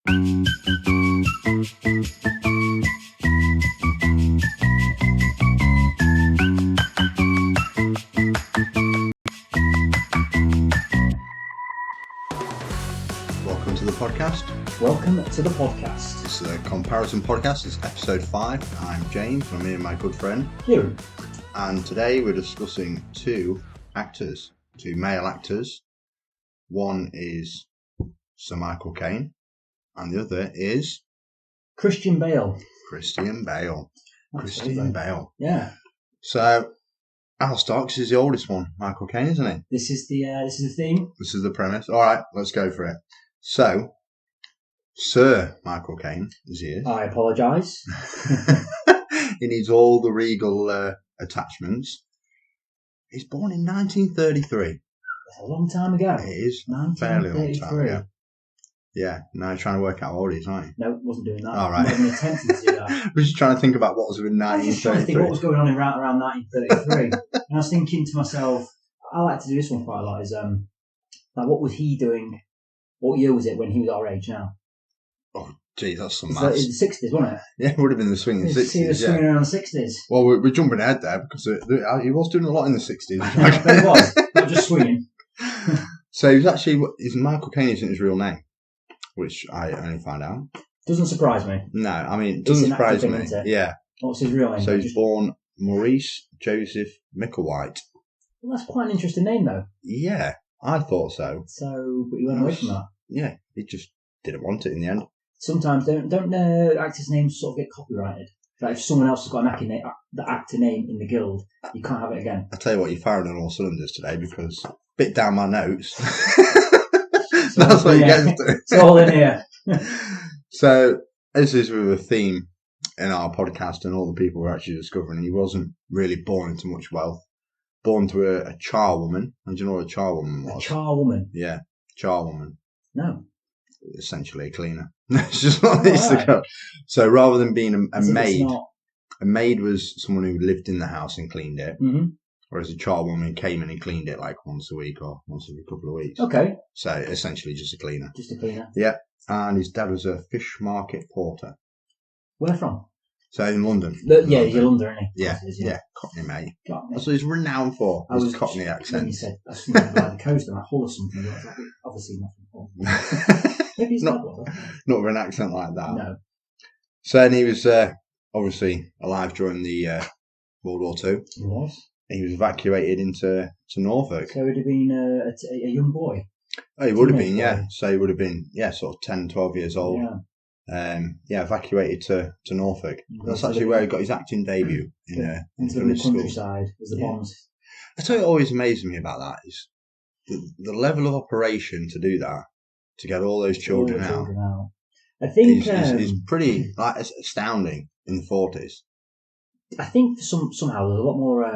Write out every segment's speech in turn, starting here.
Welcome to the podcast. Welcome to the podcast. This is a comparison podcast. It's episode 5. I'm James. I'm here with my good friend Kieran. And today we're discussing two male actors. One is Sir Michael Cain, and the other is Christian Bale. Christian Bale. Absolutely. Christian Bale. Yeah. So I'll start because he's the oldest one. Michael Cain, isn't he? This is the theme. This is the premise. All right, let's go for it. So, Sir Michael Cain, as he is. I apologise. He needs all the regal attachments. He's born in 1933. That's a long time ago. It is a fairly long time 1933. ago. Yeah, now you're trying to work out how old he is, aren't you? No, wasn't doing that. All right. Not even attempting to do that. I was just trying to think about what was in I was just trying to think 1933. what was going on around 1933. And I was thinking to myself, I like to do this one quite a lot, is like what was he doing? What year was it when he was our age now? Oh, gee, that's some It's maths. the 60s, wasn't it? Yeah, it would have been the swinging He 60s. was Yeah. swinging around the 60s. Well, we're jumping ahead there because he was doing a lot in the 60s. But he was, not just swinging. So he was actually, Michael Cain isn't his real name, which I only found out. Doesn't surprise me. No, I mean, it doesn't It's an actor surprise thing, me. isn't it? Yeah. What's his real name? So he's born Maurice Joseph Micklewhite. Well, that's quite an interesting name, though. Yeah, I thought so. So, but you went away from that. Yeah, he just didn't want it in the end. Sometimes don't actors' names sort of get copyrighted. Like if someone else has got the actor name in the guild, you can't have it again. I tell you what, you're firing on all cylinders today because bit down my notes. So That's what you yeah, get to. it's all in here. So this is with a theme in our podcast and all the people we're actually discovering. He wasn't really born into much wealth. Born to a charwoman. And do you know what a charwoman was? A charwoman? Yeah, charwoman. No. Essentially a cleaner. It's just what it is to Right. go. So rather than being a As if it's maid, not. a maid was someone who lived in the house and cleaned it. Mm-hmm. Whereas a charwoman came in and cleaned it like once a week or once every couple of weeks. Okay. So essentially just a cleaner. Just a cleaner. Yeah. And his dad was a fish market porter. Where from? So in London. Yeah, you're London, isn't he? Yeah, Of course it is, yeah. Cockney, mate. Got me. That's what he's renowned for. I His was Cockney When accent. you said that's something like the coast and like Hull or something, I was like, obviously not from Hull. Maybe he's Not- not Hull. Not with an accent like that. No. So then he was obviously alive during the World War II. He was. He was evacuated to Norfolk. So he'd have been a young boy. Oh, he would have teenage been, yeah. boy. So he would have been, sort of 10, 12 years old. Yeah. Evacuated to Norfolk. Mm, That's to actually live where in- he got his acting debut in Into the village school. countryside as the Yeah. bombs. I tell you what always amazes me about that is the level of operation to do that, to get all those children out, out. I think is pretty it's astounding in the 40s. I think somehow there's a lot more. I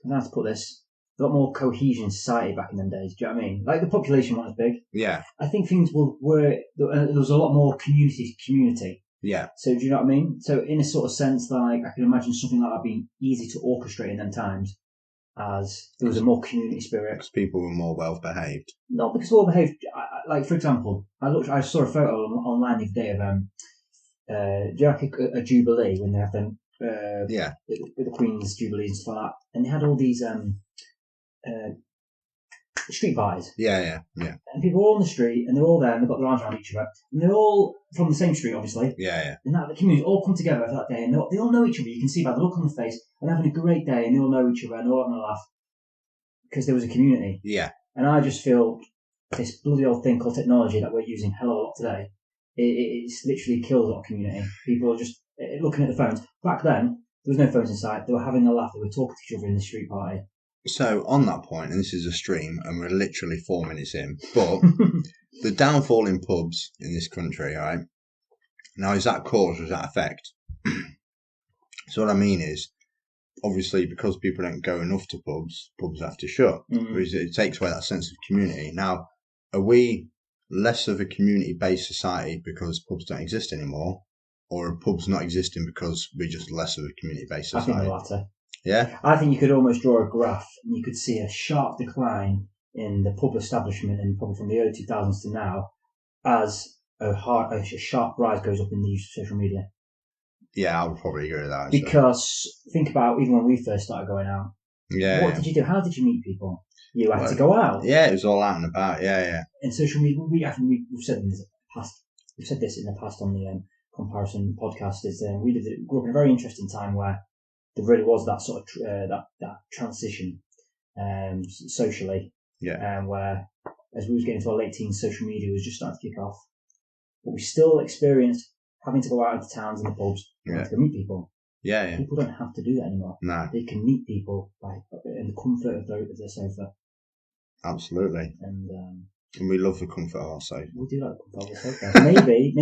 don't know how to put this. A lot more cohesion in society back in them days. Do you know what I mean? Like the population wasn't as big. Yeah, I think things were there was a lot more community. yeah. So do you know what I mean? So in a sort of sense, like I can imagine something like that being easy to orchestrate in them times, as there was a more community spirit. Because people were more well behaved. Not because all behaved. Like for example, I saw a photo online the other day of do you like a jubilee when they have them Yeah, with the Queen's jubilees and stuff like that, and they had all these street parties, yeah. and people were all on the street, and they're all there, and they've got their arms around each other, and they're all from the same street, obviously. Yeah. And that the community all come together for that day, and they all know each other. You can see by the look on the face, and they're having a great day, and they all know each other, and they're all having a laugh because there was a community. Yeah. And I just feel this bloody old thing called technology that we're using hell of a lot today. It's literally killed a lot of community. People are just looking at the phones. Back then, there was no phones in sight. They were having a laugh. They were talking to each other in the street party. So on that point, and this is a stream, and we're literally 4 minutes in, but the downfall in pubs in this country, all right? Now, is that cause or is that effect? So what I mean is, obviously, because people don't go enough to pubs have to shut. Because it takes away that sense of community. Now, are we less of a community-based society because pubs don't exist anymore? Or are pubs not existing because we're just less of a community-based I society? think the latter. Yeah? I think you could almost draw a graph and you could see a sharp decline in the pub establishment and probably from the early 2000s to now, as a sharp rise goes up in the use of social media. Yeah, I would probably agree with that. Actually. Because think about even when we first started going out. Yeah. What did you do? How did you meet people? You had to go out. Yeah, it was all out and about. Yeah. And social media, we've said in the past. We've said this in the past on the comparison podcast. Is we grew up in a very interesting time where there really was that sort of that transition socially. Yeah. Where as we was getting to our late teens, social media was just starting to kick off. But we still experienced having to go out into towns and the pubs to go meet people. Yeah. People don't have to do that anymore. No. They can meet people in the comfort of their sofa. Absolutely. And we love the comfort of our sofa. We do like the comfort of our sofa. maybe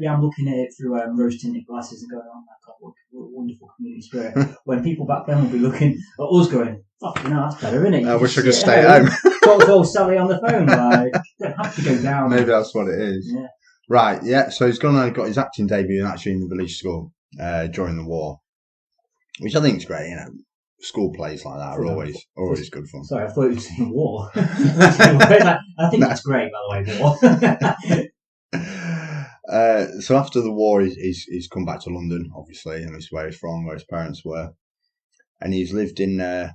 I'm looking at it through rose tinted glasses and going, oh my god, what a wonderful community spirit. When people back then will be looking at us going, fucking hell, that's better, isn't it? I wish I could stay at home. Talk to old Sally on the phone, like, you don't have to go down. Maybe that's what it is. Yeah. Right, yeah, so he's got his acting debut actually in the village school during the war, which I think is great, School plays like that are always good fun. Sorry, I thought you were saying war. I think that's great, by the way, war. So after the war, he's come back to London, obviously, and it's where he's from, where his parents were. And he's lived in a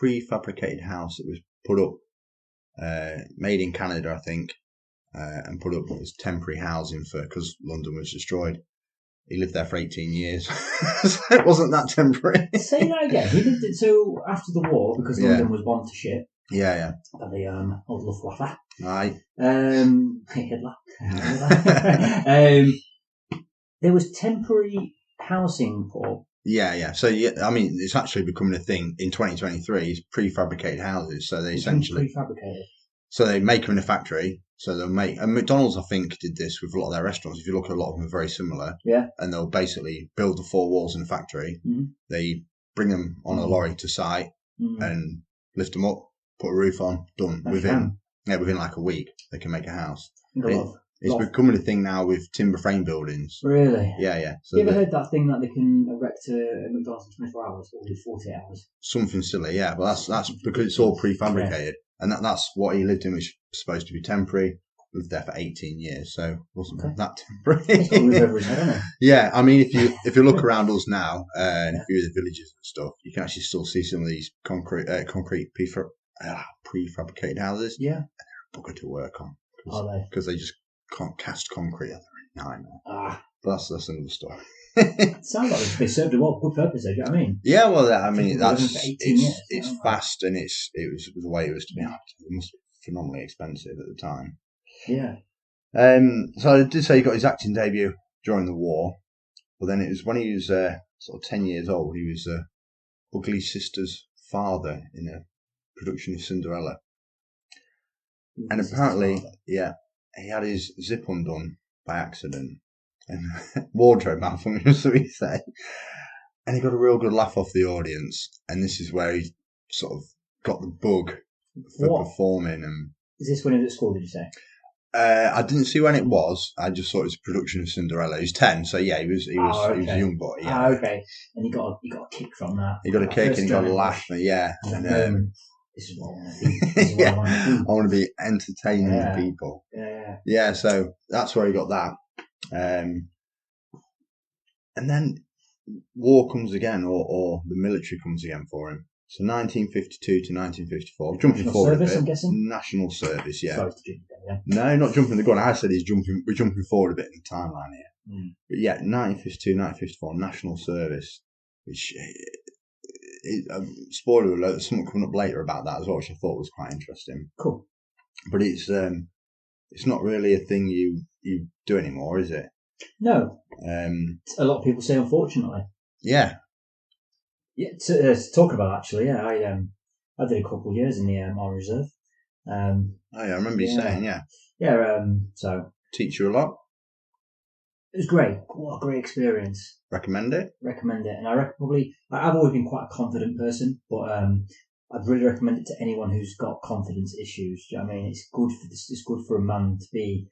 prefabricated house that was put up, made in Canada, I think, and put up as temporary housing because London was destroyed. He lived there for 18 years. So it wasn't that temporary. Say that again. He lived it so after the war because London was bombed to shit. Yeah. By the old Luftwaffe. Aye. Hitler. There was temporary housing for. Yeah. So I mean, it's actually becoming a thing in 2023. It's prefabricated houses. So they essentially prefabricated. So they make them in a factory. So they'll make, and McDonald's, I think, did this with a lot of their restaurants. If you look at a lot of them, are very similar. Yeah. And they'll basically build the four walls in a factory. Mm-hmm. They bring them on a lorry to site and lift them up, put a roof on, done. Within like a week, they can make a house. It's becoming a thing now with timber frame buildings. Really? Yeah. So you ever heard that thing that they can erect a McDonald's in 24 hours or 40 hours? Something silly, yeah. But that's because it's all prefabricated. Yeah. And that's what he lived in, which was supposed to be temporary. Lived there for 18 years, so it wasn't that temporary. Yeah, I mean, if you look around us now, and if you're in the villages and stuff, you can actually still see some of these concrete prefabricated houses. Yeah. And they're a bugger to work on. Because they just can't cast concrete. They're a nightmare. But that's another story. It sounds like they served a good purpose, though, do you know what I mean? Yeah, well, I mean, it's fast and it was the way it was to be. It must be phenomenally expensive at the time. Yeah. So I did say he got his acting debut during the war, but then it was when he was sort of 10 years old. He was Ugly Sister's father in a production of Cinderella. And apparently, he had his zip undone by accident. And wardrobe malfunction, so we say. And he got a real good laugh off the audience. And this is where he sort of got the bug for performing. And is this when he was at school, did you say? I didn't see when it was. I just saw it was a production of Cinderella. He's 10, so yeah, he was a young boy. Yeah. Okay. And he got a kick from that. He got a kick and he got a laugh. Yeah. And this is what I want to do. I want to be entertaining the people. Yeah. Yeah, so that's where he got that. And then war comes again, or the military comes again for him. So 1952 to 1954. Jumping National forward service, a bit. I'm guessing? National service, yeah. Sorry to jump again, No, not jumping the gun. I said we're jumping forward a bit in the timeline here. But yeah, 1952, 1954, national service, which, spoiler alert, there's something coming up later about that as well, which I thought was quite interesting. Cool. But it's not really a thing you do anymore, is it? No. A lot of people say, unfortunately. Yeah. Yeah. To talk about actually, yeah, I did a couple of years in the Army Reserve. I remember you saying, yeah. Yeah. So. Teach you a lot. It was great. What a great experience. Recommend it. And I reckon probably I've always been quite a confident person, but I'd really recommend it to anyone who's got confidence issues. Do you know what I mean? It's good for a man to be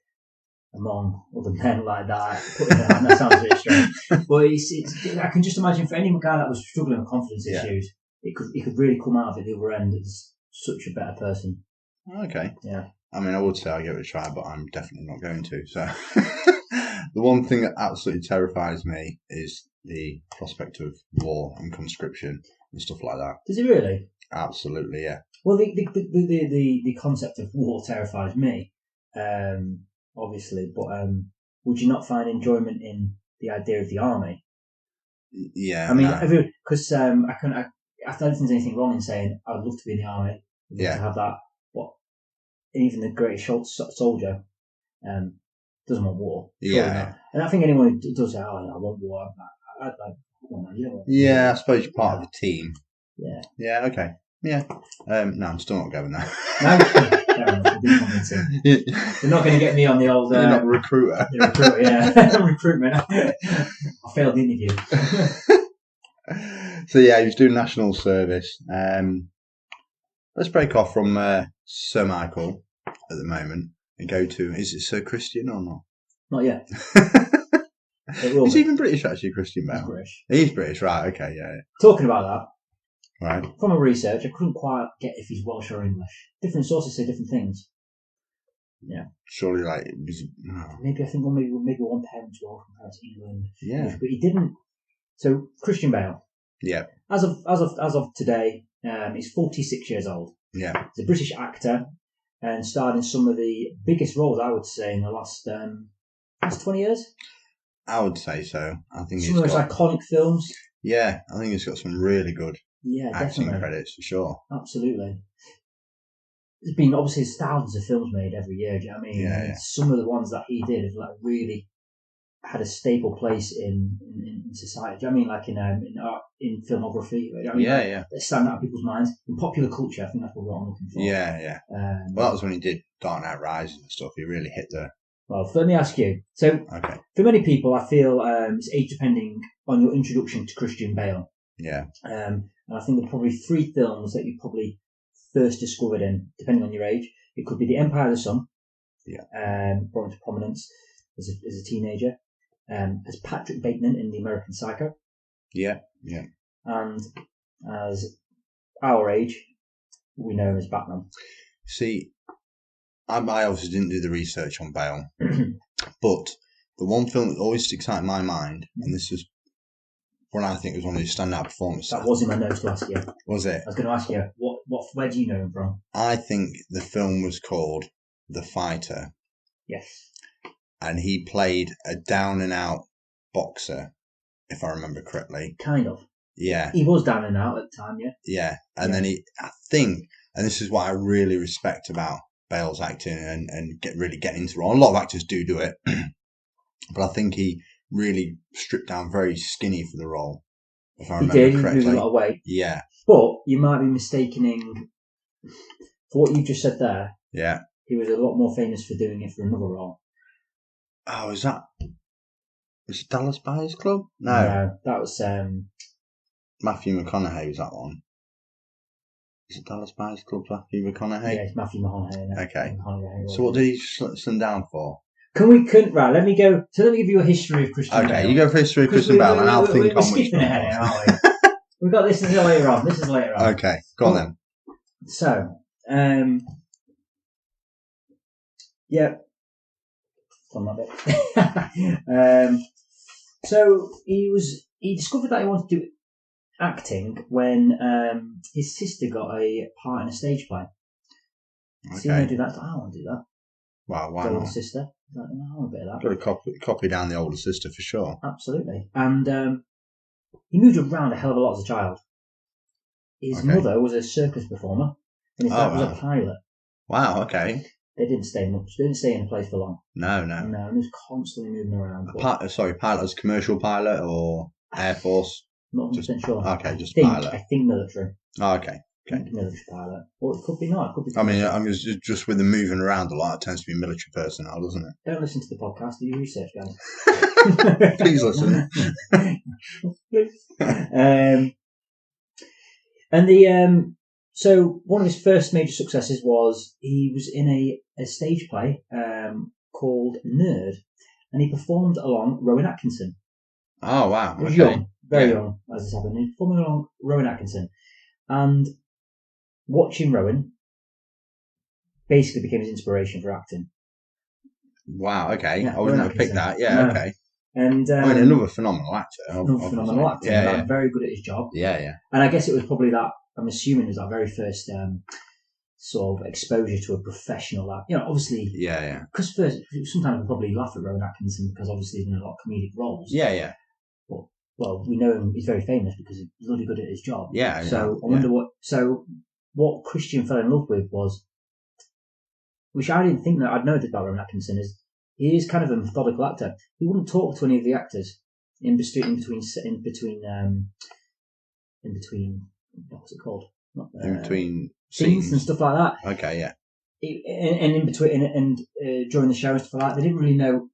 among other men like that. That sounds really strange, but I can just imagine for any guy that was struggling with confidence issues, he could really come out of it the other end as such a better person. Okay. Yeah. I mean, I would say I'll give it a try, but I'm definitely not going to. So, the one thing that absolutely terrifies me is the prospect of war and conscription and stuff like that. Does it really? Absolutely, yeah. Well, the concept of war terrifies me, obviously. But would you not find enjoyment in the idea of the army? Yeah. I mean, no. because I don't think there's anything wrong in saying I'd love to be in the army. I'd love to have that. But even the greatest soldier doesn't want war. Yeah. And I think anyone who does say, "Oh, I want war," I'd like, you don't want yeah, I suppose you're part of a team. Yeah. Yeah. Okay. Yeah. No, I'm still not going there. No, fair enough. You're not going to get me on the old. You're not a recruiter. Recruiter, yeah, recruitment. I failed the interview. So yeah, he was doing national service. Let's break off from Sir Micheal at the moment and go to, is it Sir Christian or not? Not yet. He's even British, actually, Christian Bale. He's British. He's British, right? Okay, yeah. Talking about that. Right. From a research, I couldn't quite get if he's Welsh or English. Different sources say different things. Yeah. Surely, like, maybe I think maybe one parent's Welsh compared to England. Yeah. But he didn't. So Christian Bale. Yeah. As of today, he's 46 years old. Yeah. He's a British actor and starred in some of the biggest roles, I would say, in the last 20 years. I would say so. I think some of those iconic films. Yeah, I think he's got some really good acting credits for sure. Absolutely. There's been obviously thousands of films made every year. Do you know what I mean? Yeah. Some of the ones that he did have like really had a staple place in society. Do you know what I mean? Like in filmography. You know what I mean? Yeah. They stand out in people's minds. In popular culture, I think that's what I'm looking for. Yeah. Well, that was when he did Dark Knight Rises and stuff. He really hit the. Well, let me ask you. So, for many people, I feel it's age depending on your introduction to Christian Bale. Yeah. And I think there are probably 3 films that you probably first discovered in, depending on your age. It could be The Empire of the Sun. Yeah. Brought into prominence as a teenager. As Patrick Bateman in The American Psycho. Yeah. And as our age, we know him as Batman. See, I obviously didn't do the research on Bale, but the one film that always sticks out in my mind, and this was one I think was one of his standout performances. That was in my notes to ask you. Was it? I was going to ask you, where do you know him from? I think the film was called The Fighter. Yes. And he played a down and out boxer, if I remember correctly. Kind of. Yeah. He was down and out at the time, yeah. Yeah. And then I think, and this is what I really respect about Bale's acting and really getting into role. A lot of actors do it, but I think he really stripped down very skinny for the role, if I remember correctly. He lose a lot of weight. Yeah. But you might be mistaking for what you just said there. Yeah. He was a lot more famous for doing it for another role. Oh, is it Dallas Buyers Club? No, that was Matthew McConaughey was that one. Is it Dallas Buyers Club, Matthew McConaughey? Yeah, it's Matthew McConaughey. No? Okay. So what did he slim down for? Right, let me go. So let me give you a history of Christian Bale. Okay, you go for history of Christian Bale and I'll think on which one. We're skipping ahead here, aren't we? We've got this later on. Okay, go on then. So, yeah. On that bit. So he discovered that he wanted to do acting when his sister got a part in a stage play. Okay. See him do that. I want to do that. Wow, why the not? older sister. I want a bit of that. Got to copy down the older sister for sure. Absolutely. And he moved around a hell of a lot as a child. His mother was a circus performer, and his dad was a pilot. Wow, okay. They didn't stay much. They didn't stay in a place for long. No. And he was constantly moving around. Pilot as commercial pilot or Air Force? Not 100% sure. Okay, just pilot. I think military. Oh, okay. Military pilot. Or it could be not. It could be. I mean, I'm just with them moving around a lot. It tends to be military personnel, doesn't it? Don't listen to the podcast. Do your research, guys. Please listen. So one of his first major successes was he was in a stage play called Nerd, and he performed along Rowan Atkinson. Oh wow! He was young, very young as this happened. He performed along Rowan Atkinson, and watching Rowan basically became his inspiration for acting. Wow, okay. Yeah, I wouldn't Rowan have picked Atkinson. that. Yeah, No. okay. And I mean, another phenomenal actor. another obviously. phenomenal actor. Yeah, Like, yeah. very good at his job. Yeah, yeah. And I guess it was probably that. I'm assuming it was that very first sort of exposure to a professional actor. You know, obviously. Yeah, yeah. Because first, sometimes we probably laugh at Rowan Atkinson because obviously he's in a lot of comedic roles. Yeah, yeah. But, well, we know him. He's very famous because he's really good at his job. Yeah. So I wonder what. So what Christian fell in love with was, which I didn't think that I'd noticed about Rowan Atkinson, is he is kind of a methodical actor. He wouldn't talk to any of the actors in between what's it called? In between scenes scenes and stuff like that. Okay, yeah. And in between and during the show and stuff like that, they didn't really know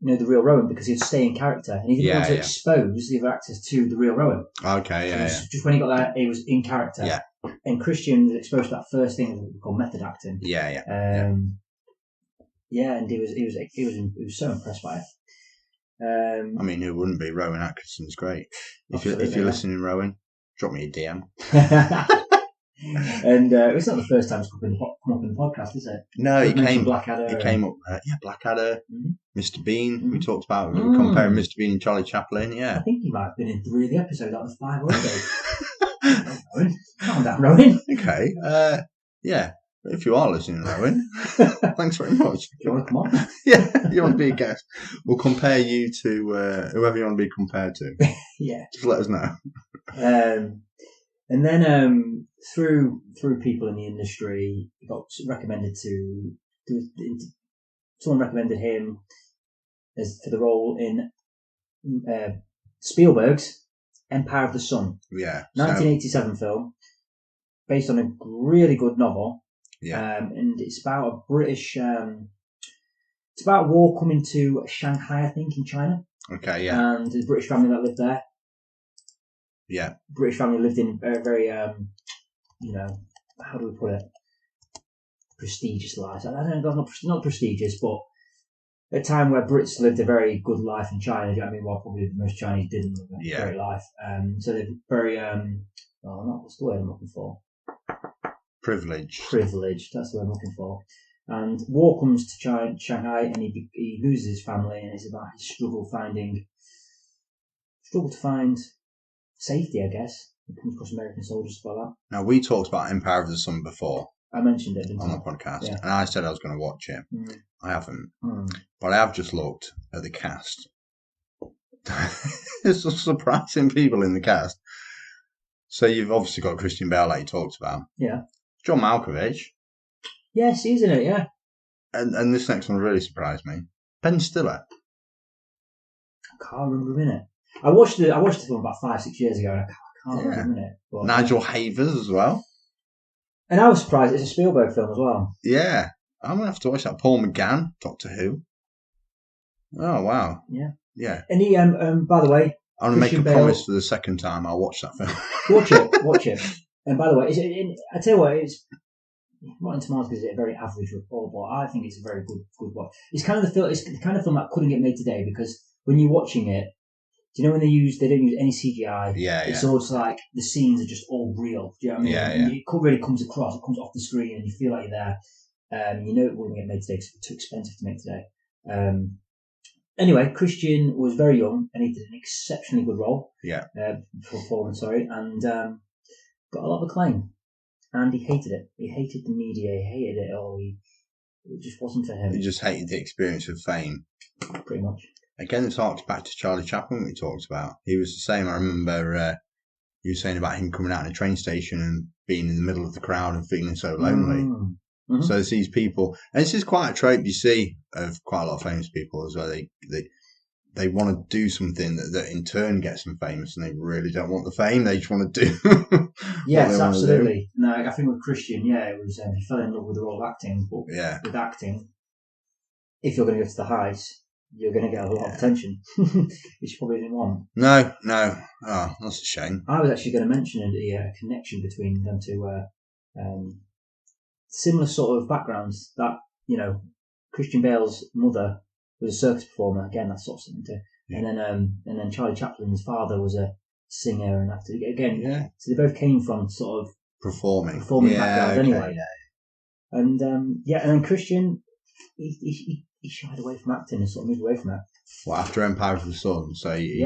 the real Rowan because he'd stay in character, and he didn't want to expose the other actors to the real Rowan. Okay, yeah, so just when he got there, he was in character. Yeah. And Christian was exposed to that first thing that we call method acting. Yeah, yeah. And he was so impressed by it. I mean, who wouldn't be? Rowan Atkinson's great. If you're listening, Rowan, drop me a DM. And it's not the first time it's come up in the podcast, is it? No, he came Blackadder. He came up. Blackadder, Mm-hmm. Mr. Bean. We talked about comparing Mr. Bean and Charlie Chaplin. Yeah, I think he might have been in 3 of the episodes out of 5 already. Calm down, Rowan. Okay. Yeah. If you are listening, Rowan, thanks very much. Do you want to come on? Yeah, you want to be a guest? We'll compare you to whoever you want to be compared to. Yeah. Just let us know. And then through people in the industry, he got recommended someone recommended him as for the role in Spielberg's Empire of the Sun. Yeah. 1987 film, based on a really good novel. Yeah. And it's about a British. It's about a war coming to Shanghai, I think, in China. Okay. Yeah. And the British family that lived there. Yeah. British family lived in a very, how do we put it? Prestigious lives. I don't know, not prestigious, but a time where Brits lived a very good life in China. Do you know what I mean? While probably most Chinese didn't live a great life. So they're very, what's the word I'm looking for? Privileged. That's the word I'm looking for. And war comes to Shanghai, and he loses his family, and it's about his struggle to find safety, I guess. He comes across American soldiers, stuff like that. Now, we talked about Empire of the Sun before. I mentioned it, didn't I? On the podcast. Yeah. And I said I was going to watch it. Mm. I haven't. But I have just looked at the cast. There's some surprising people in the cast. So you've obviously got Christian Bale, like you talked about. Yeah. John Malkovich. Yes, he's in it, yeah. And this next one really surprised me. Ben Stiller. I can't remember him in it. I watched the film about 5-6 years ago, and I can't remember him in it. But, Nigel Havers as well. And I was surprised it's a Spielberg film as well. Yeah. I'm going to have to watch that. Paul McGann, Doctor Who. Oh, wow. Yeah. Yeah. And he, by the way... I'm going to make a promise for the second time I'll watch that film. Watch it. And by the way, I tell you what, it's Rotten Tomatoes gives it a very average report, but I think it's a very good watch. It's kind of the kind of film that couldn't get made today, because when you're watching it, do you know when they don't use any CGI? Yeah, it's all just like the scenes are just all real. Do you know what I mean? Yeah. It really comes across. It comes off the screen, and you feel like you're there. You know it wouldn't get made today because it's too expensive to make today. Anyway, Christian was very young, and he did an exceptionally good role. Yeah. Performance, and got a lot of acclaim. And he hated it. He hated the media. He hated it all. It just wasn't for him. He just hated the experience of fame. Pretty much. Again, it's harks back to Charlie Chaplin we talked about. He was the same. I remember you were saying about him coming out in a train station and being in the middle of the crowd and feeling so lonely. Mm-hmm. So it's these people, and this is quite a trope you see of quite a lot of famous people as well. They want to do something that in turn gets them famous, and they really don't want the fame. They just want to do. Yes, absolutely. No, I think with Christian, it was he fell in love with the role of acting. But with acting, if you're going to go to the heights, you're going to get a lot of attention, which you probably didn't want. No. Oh, that's a shame. I was actually going to mention a connection between them two. Similar sort of backgrounds. That Christian Bale's mother was a circus performer. Again, that's sort of something too. Yeah. And then Charlie Chaplin's father was a singer and actor. Again, so they both came from sort of performing backgrounds anyway. Yeah. And and then Christian, he shied away from acting and sort of moved away from it. Well, after Empire of the Sun, so he's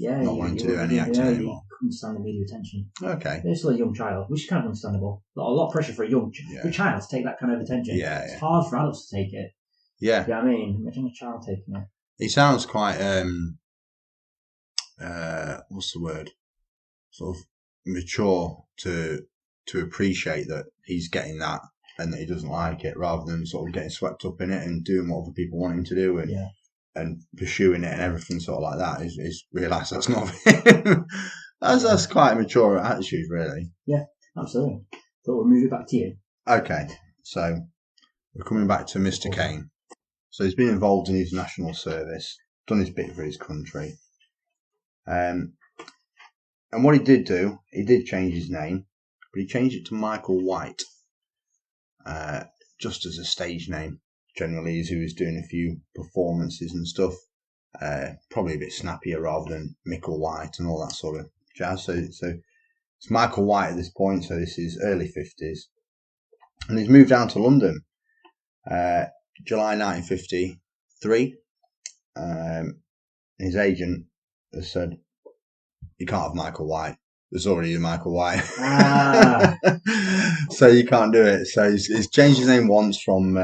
not wanting to do any acting anymore. He couldn't stand the media attention. Okay. He's still a young child, which is kind of understandable. A lot of pressure for a child to take that kind of attention. Yeah, it's hard for adults to take it. Yeah. You know what I mean? Imagine a child taking it. He sounds quite, what's the word? Sort of mature to appreciate that he's getting that and that he doesn't like it, rather than sort of getting swept up in it and doing what other people want him to do and pursuing it and everything sort of like that. Is realise that's not him. That's quite a mature attitude, really. Yeah, absolutely. So we'll move it back to you. Okay, so we're coming back to Mr. Cain. So he's been involved in his national service, done his bit for his country. And what he did do, he did change his name, but he changed it to Michael White, just as a stage name, generally, as he was doing a few performances and stuff. Probably a bit snappier rather than Micheal White and all that sort of jazz. So it's Michael White at this point, so this is early 50s. And he's moved down to London, July 1953. His agent has said, you can't have Michael White. There's already a Michael White. So you can't do it. So he's changed his name once from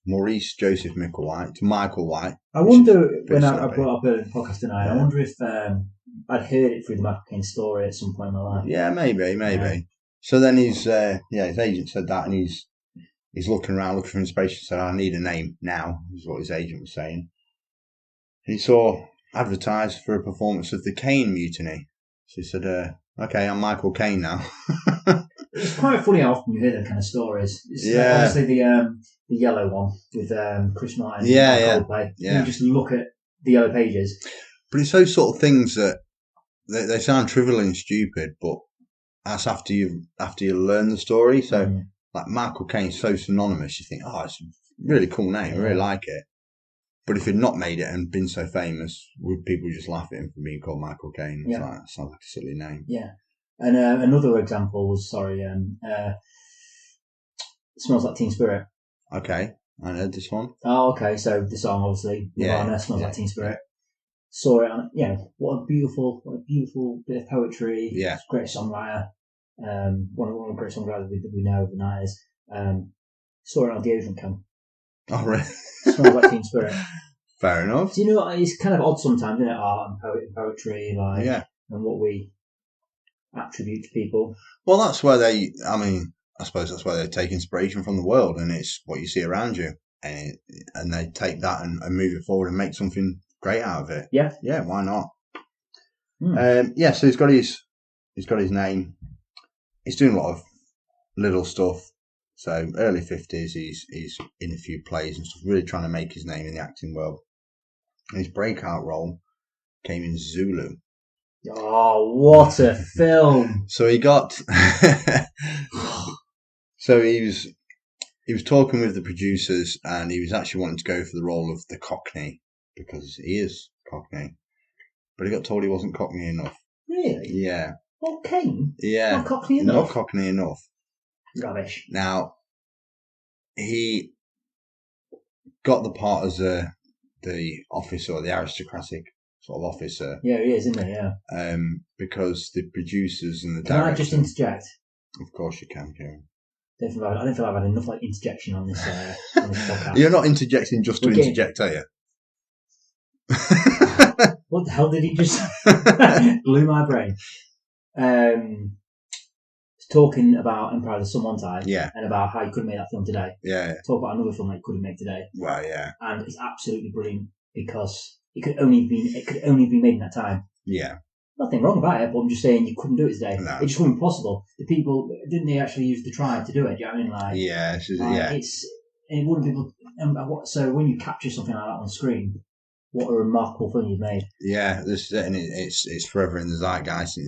Maurice Joseph Micheal White to Michael White. I wonder, when I brought up a podcast tonight, I wonder if I'd heard it through the Michael Caine story at some point in my life. Yeah, maybe. Yeah. So then his agent said that, and he's looking around, looking for inspiration, said, I need a name now, is what his agent was saying. And he saw advertised for a performance of the Cain Mutiny. So he said, okay, I'm Michael Caine now. It's quite funny how often you hear them kind of stories. It's like obviously the yellow one with Chris Martin and Coldplay. Yeah. You just look at the yellow pages. But it's those sort of things that they sound trivial and stupid, but that's after you learn the story. So like Michael Caine's so synonymous, you think, oh, it's a really cool name, I really like it. But if he'd not made it and been so famous, would people just laugh at him for being called Michael Caine? It's like, that sounds like a silly name. Yeah. And another example was, Smells Like Teen Spirit. Okay, I heard this one. Oh, okay. So the song, obviously, Nirvana, Smells Like Teen Spirit. Saw it on, what a beautiful bit of poetry. Yeah. Great songwriter. One of the great songwriters we know of the 90s. Saw it on the Asian camp. Oh, really? Smells Like Teen Spirit. Fair enough. Do you know, it's kind of odd sometimes, isn't it? Art and poetry, and what we attribute to people. Well, that's where I suppose that's where they take inspiration from the world, and it's what you see around you, and they take that and move it forward and make something great out of it. Yeah. Yeah, why not? So he's got his name. He's doing a lot of little stuff. So early 50s, he's in a few plays and stuff, really trying to make his name in the acting world. And his breakout role came in Zulu. Oh, what a film! So he got. So he was talking with the producers, and he was actually wanting to go for the role of the Cockney because he is Cockney, but he got told he wasn't Cockney enough. Really? Yeah. Okay. Yeah. Not Cockney enough. Not Cockney enough. Rubbish. Now, he got the part as the officer, the aristocratic sort of officer. Yeah, he is, isn't he? Yeah. Because the producers and the Can director. I just interject? Of course you can, Kieran. I don't feel I've had enough interjection on this podcast. You're not interjecting just to interject, are you? What the hell did he just blew my brain? Talking about Empire of the Sun one time, and about how you couldn't make that film today. Yeah. Talk about another film that you couldn't make today. Well, yeah. And it's absolutely brilliant because it could only have been made in that time. Yeah. Nothing wrong about it, but I'm just saying you couldn't do it today. No. It just wouldn't be possible. The people didn't they actually use the tribe to do it? Do you know what I mean? It wouldn't be. So when you capture something like that on screen, what a remarkable film you've made. Yeah, it's forever in the zeitgeist.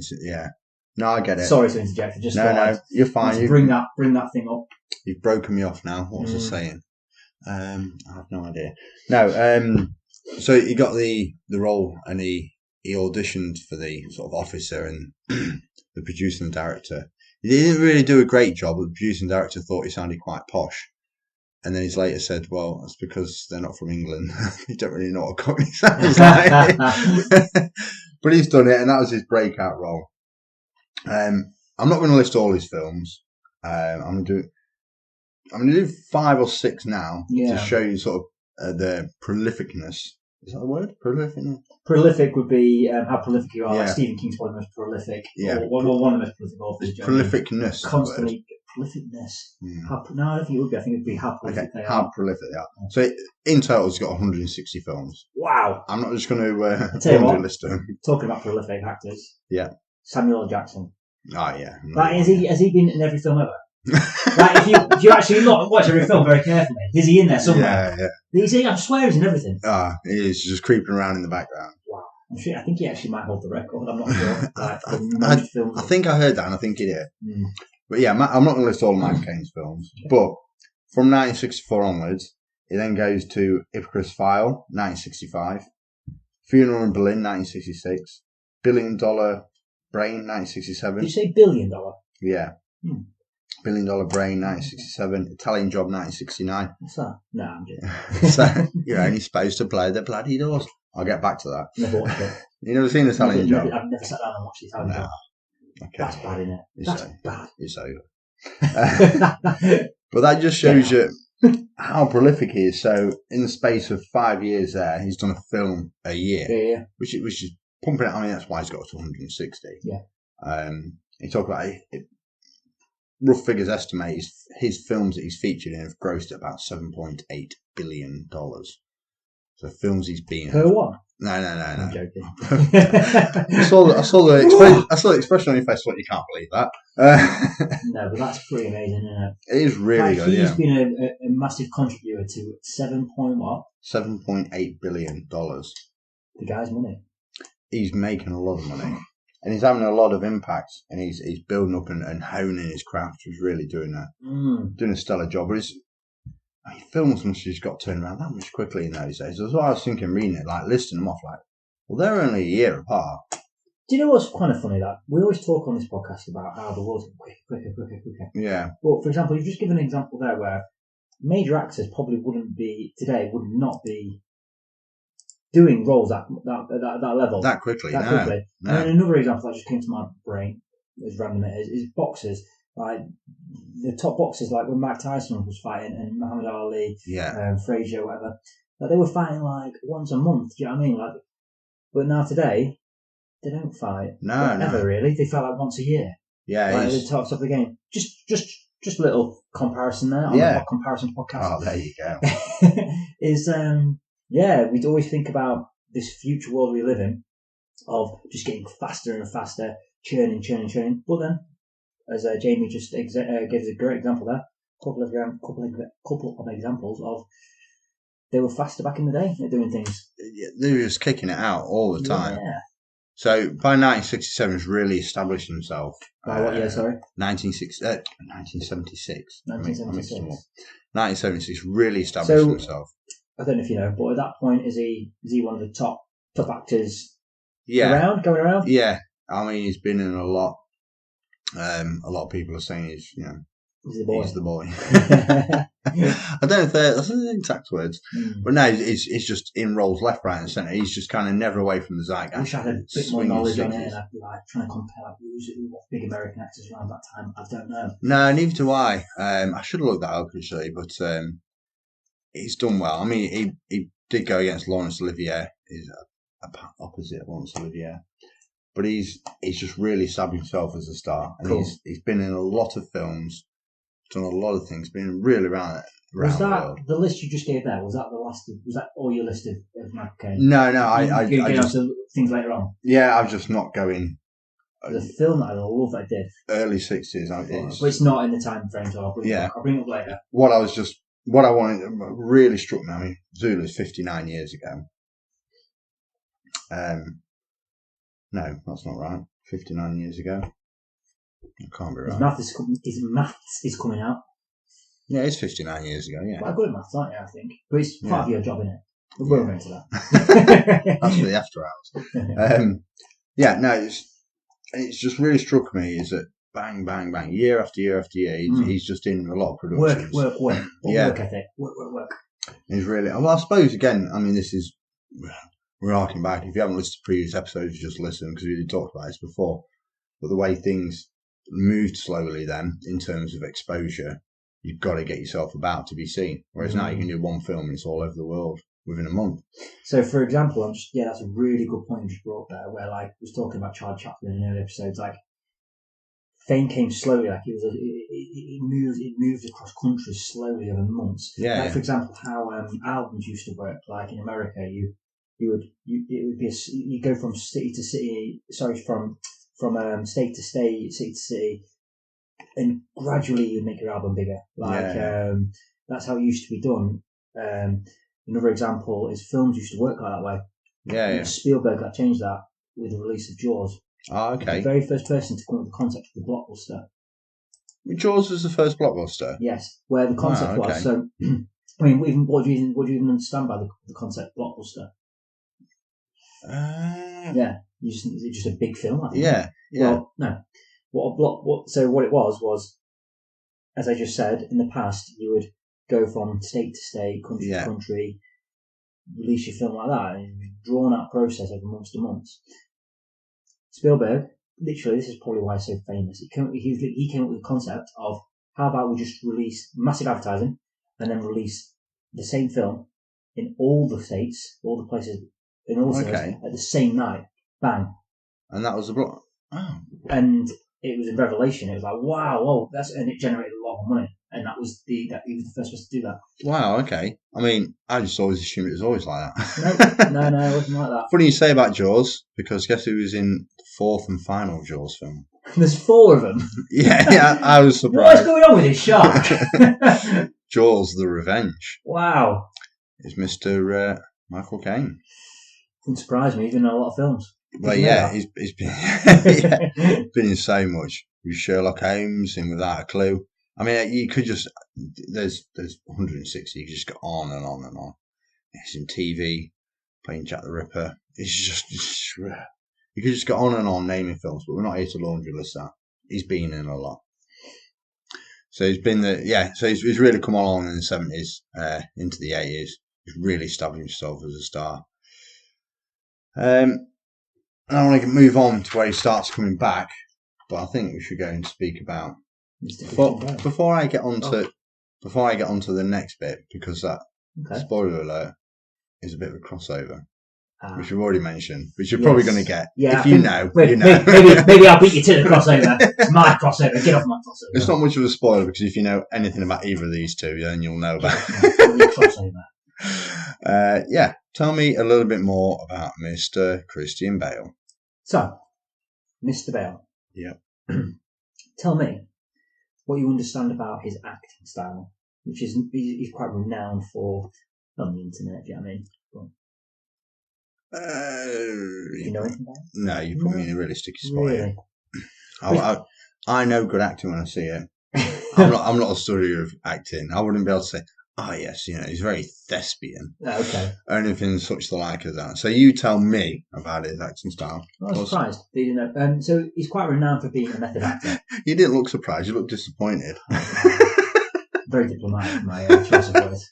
No, I get it. Sorry to interject. No, you're fine. Bring that thing up. You've broken me off now. What was I saying? I have no idea. No. So he got the role, and he auditioned for the sort of officer, and the producer and director. He didn't really do a great job, but the producer and director thought he sounded quite posh. And then he's later said, well, that's because they're not from England. They don't really know what a Cockney sounds like. But he's done it, and that was his breakout role. I'm not going to list all his films. I'm going to do 5 or 6 now to show you sort of the prolificness. Is that the word? Prolific? Prolific would be how prolific you are. Yeah. Like Stephen King's probably the most prolific. Yeah. Or one of the most prolific authors. Prolificness. Constantly. Prolificness. No, I don't think it would be. I think it would be how prolific they are. How prolific they are. So in total, he's got 160 films. Wow. I'm not just going to list them. Talking about prolific actors. Yeah. Samuel L. Jackson. Oh, yeah. Like, has he been in every film ever? Like, if you actually not watch every film very carefully, is he in there somewhere? Yeah. I swear he's in everything. He is just creeping around in the background. Wow. I think he actually might hold the record. I'm not sure. Like, I think I heard that, and I think he did. But yeah, I'm not going to list all of Michael Caine's films. Okay. But from 1964 onwards, it then goes to Icarus File, 1965, Funeral in Berlin, 1966, $1 Billion Brain, 1967. Did you say $1 billion? Yeah. $1 Billion Brain, 1967. Italian Job, 1969. What's that? No, I'm joking. So you're only supposed to play the bloody doors. I'll get back to that. Never watched it. You never seen Italian Job? I've never sat down and watched the Italian Job. Okay. That's bad, isn't it? That's bad. It's over. But that just shows you how prolific he is. So in the space of 5 years there, he's done a film a year. Yeah. Which is pumping it. I mean, that's why he's got to 160. Yeah. He talked about rough figures estimate his films that he's featured in have grossed at about $7.8 billion. So films he's been per one. No. I'm joking. I saw the expression on your face. What, you can't believe that? No, but that's pretty amazing, isn't it? It is really good. He's been a massive contributor to $7.8 billion. The guy's money. He's making a lot of money, and he's having a lot of impact, and he's building up and honing his craft. He's really doing a stellar job. But films must have just got turned around that much quickly in those days. That's why I was thinking, reading it, like listing them off, like, well, they're only a year apart. Do you know what's kind of funny? That we always talk on this podcast about how the world's getting quicker. Yeah. Well, for example, you've just given an example there where major actors probably would not be doing roles at that level that quickly. No. And then another example that just came to my brain, as random it is boxers. Like the top boxers, like when Mike Tyson was fighting and Muhammad Ali, Frazier, whatever, like they were fighting like once a month. Do you know what I mean? Like, but now today they don't fight. Ever really. They fight like once a year. Yeah, like the top of the game. Just a little comparison there on the comparison podcast. Oh, there you go. We'd always think about this future world we live in of just getting faster and faster, churning. But then, as Jamie just gives a great example there, couple of examples of they were faster back in the day at doing things. They were just kicking it out all the time. Yeah. So by 1967, he's really established himself. By what year? Sorry. 1976. 1976 really established himself. I don't know if you know, but at that point, is he one of the top actors? Going around? Yeah, I mean, he's been in a lot. A lot of people are saying he's the boy. I don't know if that's the exact words, but no, he's just in roles left, right, and centre. He's just kind of never away from the zeitgeist. I wish I had a bit more knowledge on it, and I'd be like trying to compare what big American actors around that time. I don't know. No, neither do I. I should have looked that up actually, but he's done well. I mean, he did go against Laurence Olivier. He's opposite Laurence Olivier. But he's just really established himself as a star, and he's been in a lot of films, done a lot of things, been really around was the that world. The list you just gave there? Was that was that all your list of Michael Caine? No, I just to things later on. Yeah, I'm just not going. The film that I love that I did early 60s. But it's not in the time frame, so I'll bring it up later. What I wanted really struck me. I mean, Zulu's 59 years ago. No, that's not right. 59 years ago. It can't be right. His maths is coming out. Yeah, it's 59 years ago, yeah. Quite good at maths, aren't you, I think? But it's part of your job, isn't it? But we'll go into that. That's for the after hours. It's just really struck me is that bang, bang, bang, year after year after year. He's just in a lot of productions. Work. Work ethic. Work. He's really, well, I suppose, again, I mean, this is, we're harking back. If you haven't listened to previous episodes, just listen, because we did talk about this before. But the way things moved slowly then, in terms of exposure, you've got to get yourself about to be seen. Whereas now you can do one film and it's all over the world within a month. So, for example, that's a really good point you just brought up there, where, like, I was talking about Charlie Chaplin in earlier episodes, like, fame came slowly, like it moved across countries slowly over months. Yeah. For example, how albums used to work. Like in America, you go from city to city. Sorry, from state to state, city to city, and gradually you'd make your album bigger. That's how it used to be done. Another example is films used to work like that way. Yeah. Spielberg got changed that with the release of Jaws. Oh, okay. The very first person to come up with the concept of the blockbuster. Jaws was the first blockbuster? Yes, where the concept was. So, I mean, what do you even understand by the concept blockbuster? Is it just a big film? I think. Yeah. Well, no. What it was, as I just said, in the past, you would go from state to state, country to country, release your film like that, and drawn out process over months to months. Spielberg, literally, this is probably why he's so famous. He came up with the concept of how about we just release massive advertising and then release the same film in all the states, all the places, in all the cinemas at the same night. Bang. And that was the block. Oh. And it was a revelation. It was like, wow, and it generated a lot of money. And he was the first person to do that. Wow, okay. I mean, I just always assumed it was always like that. No, it wasn't like that. Funny you say about Jaws, because guess who was in the fourth and final Jaws film? There's 4 of them. Yeah, I was surprised. What's going on with this shark? Jaws: The Revenge. Wow. It's Mr. Michael Caine. Wouldn't surprise me, he's been in a lot of films. Well, he's been, been in so much. With Sherlock Holmes, in Without a Clue. I mean, you could just, there's 160, you could just go on and on and on. It's in TV, playing Jack the Ripper. It's just you could just go on and on naming films, but we're not here to laundry list that. He's been in a lot. So he's been so he's really come along in the 70s, into the 80s. He's really established himself as a star. And I want to move on to where he starts coming back, but I think we should go and speak about before I get onto the next bit, because that spoiler alert is a bit of a crossover, which we've already mentioned, which you're probably going to get. Yeah, if you know. Maybe I'll beat you to the crossover. It's my crossover. Get off my crossover. It's not much of a spoiler, because if you know anything about either of these two, then you'll know about crossover. Tell me a little bit more about Mr. Christian Bale. So, Mr. Bale. Yeah. Tell me what you understand about his acting style, which is he's quite renowned for on the internet. Do you know what I mean? You know anything about it? No, you put me in a really sticky spot Really? here. I know good acting when I see it. I'm not a studier of acting. I wouldn't be able to say, oh yes, he's very thespian. Okay. Or anything such the like as that. So you tell me about his acting style. I was surprised. So he's quite renowned for being a method actor. You didn't look surprised. You looked disappointed. Very diplomatic, my choice of words.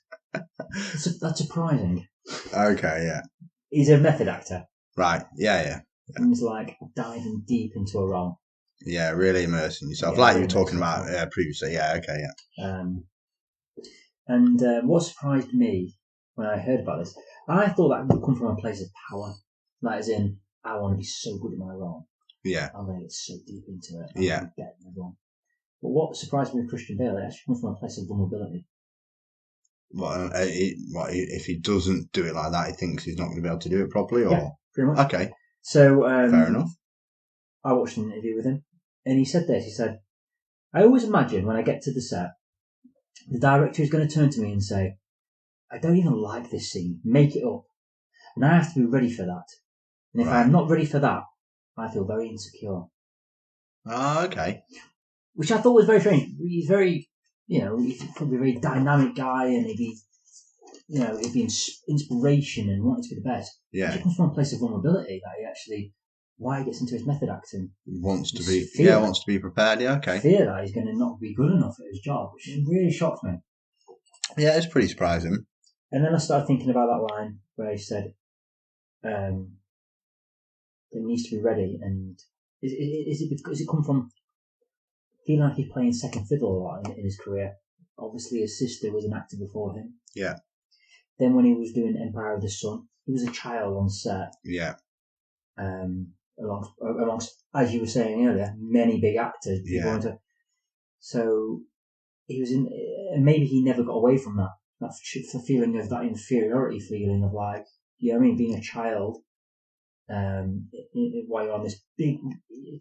That's surprising. Okay, yeah. He's a method actor. Right. Yeah. He's like diving deep into a role. Yeah, really immersing yourself, like you were talking about previously. Yeah. Okay. Yeah. And what surprised me when I heard about this, I thought that would come from a place of power. Like, as in, I want to be so good at my role. Yeah. I'm going to get so deep into it. Yeah. But what surprised me with Christian Bale, it actually comes from a place of vulnerability. What if he doesn't do it like that, he thinks he's not going to be able to do it properly? Or? Yeah, pretty much. Okay. So, fair enough. I watched an interview with him, and he said this. He said, I always imagine when I get to the set, the director is going to turn to me and say, I don't even like this scene, make it up. And I have to be ready for that. And if I'm not ready for that, I feel very insecure. Oh, okay. Which I thought was very strange. He's very, he's probably a very dynamic guy, and it'd be inspiration and wanting to be the best. Yeah. It comes from a place of vulnerability that he actually why he gets into his method acting. Wants to be prepared. Yeah, okay. Fear that he's going to not be good enough at his job, which really shocked me. Yeah, it's pretty surprising. And then I started thinking about that line where he said, "It needs to be ready." And is it come from feeling like he's playing second fiddle a lot in his career? Obviously, his sister was an actor before him. Yeah. Then when he was doing Empire of the Sun, he was a child on set. Yeah. Amongst, as you were saying earlier, many big actors. Yeah. So he was in, and maybe he never got away from that feeling of that inferiority feeling of like, you know what I mean, being a child. While you're on this big,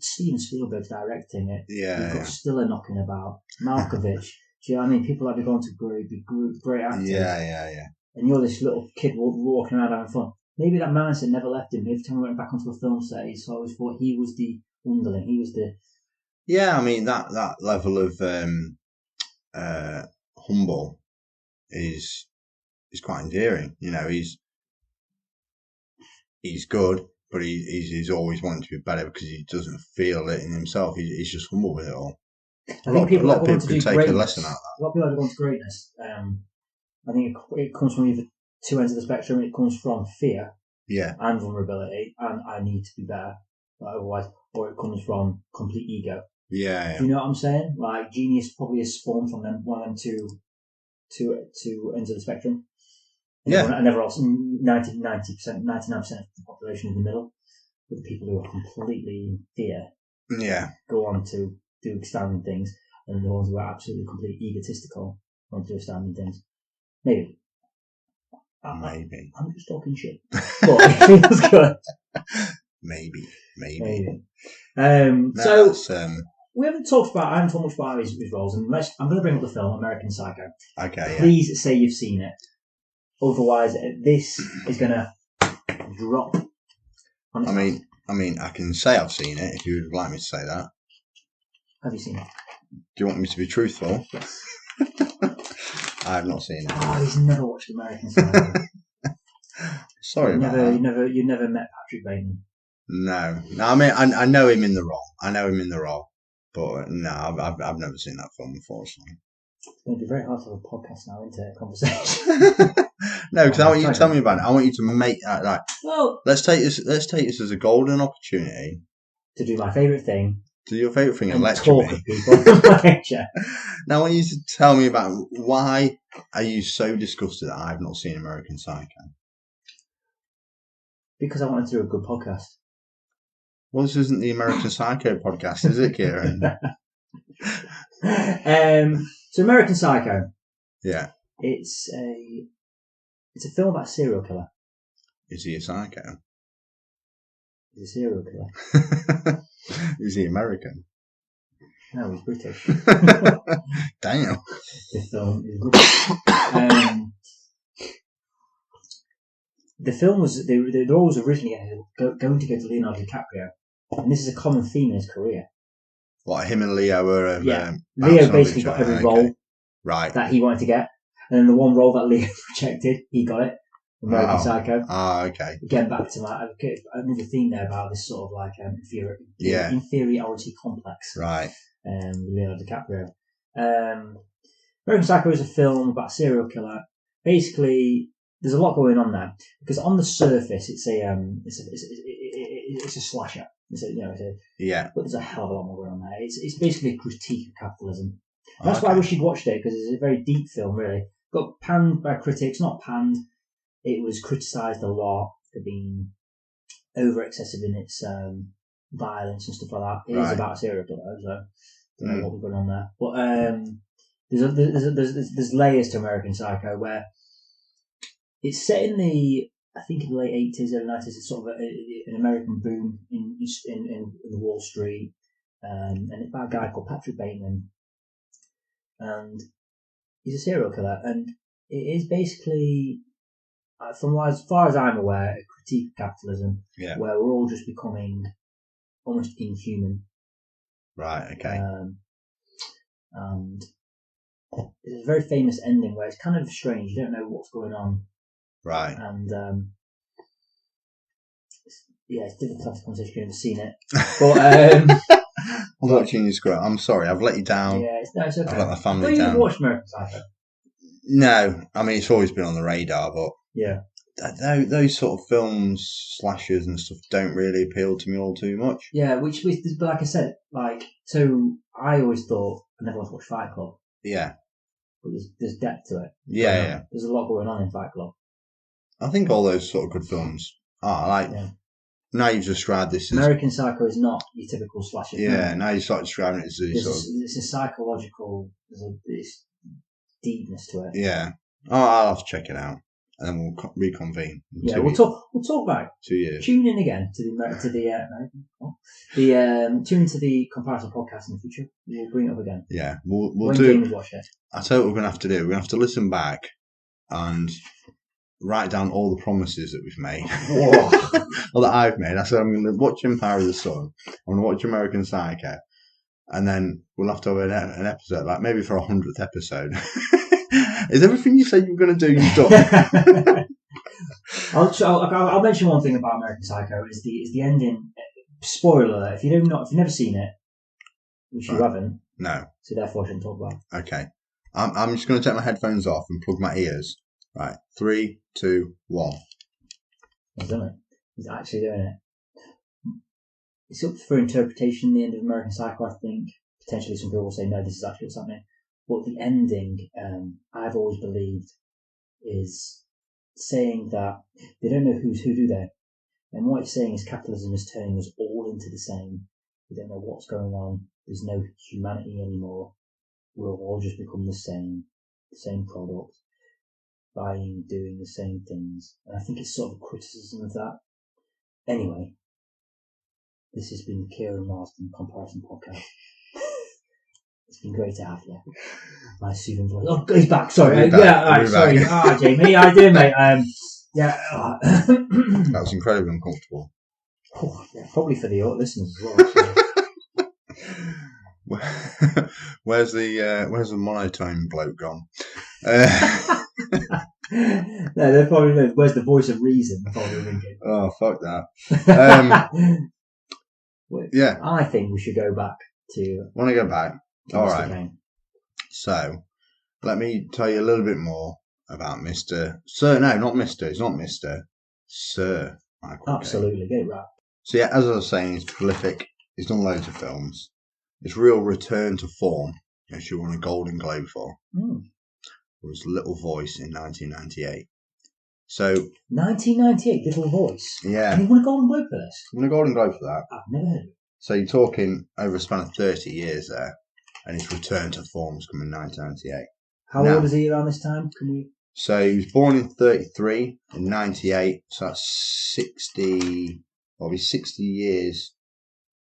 Steven Spielberg's directing it. Yeah. You've got Stiller knocking about, Malkovich. Do you know what I mean? People that have gone to be great actors. Yeah. And you're this little kid walking around having fun. Maybe that mindset never left him. Every time he went back onto a film set, he always thought he was the underling. He was the... Yeah, I mean, that level of humble is quite endearing. You know, he's good, but he's always wanting to be better because he doesn't feel it in himself. He's just humble with it all. A lot of people can take a lesson out of that. A lot of people that go into greatness, I think it comes from either two ends of the spectrum. It comes from fear, and vulnerability, and I need to be better, otherwise, or it comes from complete ego. Yeah. Do you know what I'm saying? Like genius probably is spawned from one of them two ends of the spectrum. And everyone else, 99% of the population in the middle, with the people who are completely in fear. Yeah. Go on to do astounding things, and the ones who are absolutely completely egotistical want to do astounding things. Maybe. I'm just talking shit. But it feels good. Maybe. So we haven't talked about. I haven't talked much about his roles, and I'm going to bring up the film American Psycho. Okay. Please say you've seen it. Otherwise, this is going to drop. On its I mean, I can say I've seen it if you would like me to say that. Have you seen it? Do you want me to be truthful? Yes. I have not seen it. Oh, he's never watched American Psycho. Sorry about that. You never met Patrick Bateman. No. I mean, I know him in the role. But no, I've never seen that film, unfortunately. It's going to be very hard to have a podcast now, isn't it? A conversation. No, because I want you to tell me about it. I want you to make like. Well, let's take this as a golden opportunity to do my favourite thing. Do your favourite thing and lecture talk me. Of people. Lecture. Now, I want you to tell me about why are you so disgusted that I've not seen American Psycho? Because I wanted to do a good podcast. Well, this isn't the American Psycho podcast, is it, Kieran? So American Psycho. Yeah. It's a film about a serial killer. Is he a psycho? He's a serial killer. Is he American? No, he's British. Damn. The film is good. The film was they were always originally going to go to Leonardo DiCaprio, and this is a common theme in his career. What, him and Leo were? Leo basically got every role that he wanted to get, and then the one role that Leo rejected, he got it. American Psycho. Okay. Getting back to another theme there about this sort of like inferiority complex. Right. Leonardo DiCaprio. American Psycho is a film about a serial killer. Basically, there's a lot going on there because on the surface it's a slasher. But there's a hell of a lot more going on there. It's basically a critique of capitalism. And that's why I wish you'd watched it, because it's a very deep film, really. Got panned by critics, not panned. It was criticised a lot for being over excessive in its violence and stuff like that. It is about a serial killer, so I don't know what was going on there. But there's layers to American Psycho where it's set in the late 80s, early 90s. It's sort of an American boom in the Wall Street, and it's about a guy called Patrick Bateman, and he's a serial killer, and it is basically, from as far as I'm aware, a critique of capitalism, where we're all just becoming almost inhuman. Right. Okay. And there's a very famous ending where it's kind of strange. You don't know what's going on. Right. And Yeah, it's difficult to have a conversation. You've never seen it, but I'm watching you scroll. I'm sorry, I've let you down. yeah, it's okay. I've let my I family thought you down. never watched American Psycho. No, I mean it's always been on the radar, but Yeah, those sort of films, slashers and stuff, don't really appeal to me all too much. yeah. Which, but like I said, so I always thought I never want to watch Fight Club. Yeah, But there's depth to it. yeah. There's a lot going on in Fight Club. I think all those sort of good films are now you've described this as American Psycho is not your typical slasher. yeah. Film. Now you start describing it as It's a psychological. There's deepness to it. yeah. Oh, I'll have to check it out, and then we'll reconvene. Yeah, we'll talk about it. 2 years. Tune in again to tune into the comparison podcast in the future. We'll bring it up again. Yeah, we'll when do. James watch it. I tell you what we're gonna have to do. We're gonna have to listen back and write down all the promises that we've made, or that I've made. I said I'm going to watch Empire of the Sun. I'm going to watch American Psycho, and then we'll have to have an episode, like maybe for 100th episode. Is everything you said you were going to do you've done? I'll mention one thing about American Psycho is the ending. Spoiler alert: if you've never seen it, which you haven't, no, so therefore I shouldn't talk about it. Okay, I'm just going to take my headphones off and plug my ears. Right, 3, 2, 1. He's done it. He's actually doing it. It's up for interpretation. The end of American Psycho, I think. Potentially, some people will say no, this is actually what's happening. But the ending, I've always believed, is saying that they don't know who's who, do they? And what it's saying is capitalism is turning us all into the same. We don't know what's going on. There's no humanity anymore. We'll all just become the same product, buying, doing the same things. And I think it's sort of a criticism of that. Anyway, this has been the Kieran Marsden Comparison Podcast. It's been great to have you. My soothing voice. Oh, he's back. Sorry. Sorry. Jamie. How you doing, mate? That was incredibly uncomfortable. Oh, yeah, probably for the listeners as well. Where's the monotone bloke gone? No, they're probably where's the voice of reason? Oh, fuck that. Yeah, I think we should go back to. Want to go back? All right. Cain. So, let me tell you a little bit more about Mr. Sir. No, not Mr. It's not Mr. Sir Michael. Absolutely, get it right. So yeah, as I was saying, he's prolific. He's done loads of films. His real return to form, as you won a Golden Globe for, was Little Voice in 1998. So 1998, Little Voice. Yeah. And he won a Golden Globe for this. Won a Golden Globe for that. I've never heard of it. So you're talking over a span of 30 years there, and his return to form was coming in 1998. How old is he around this time? So he was born in 33, in 98, so that's 60, probably 60 years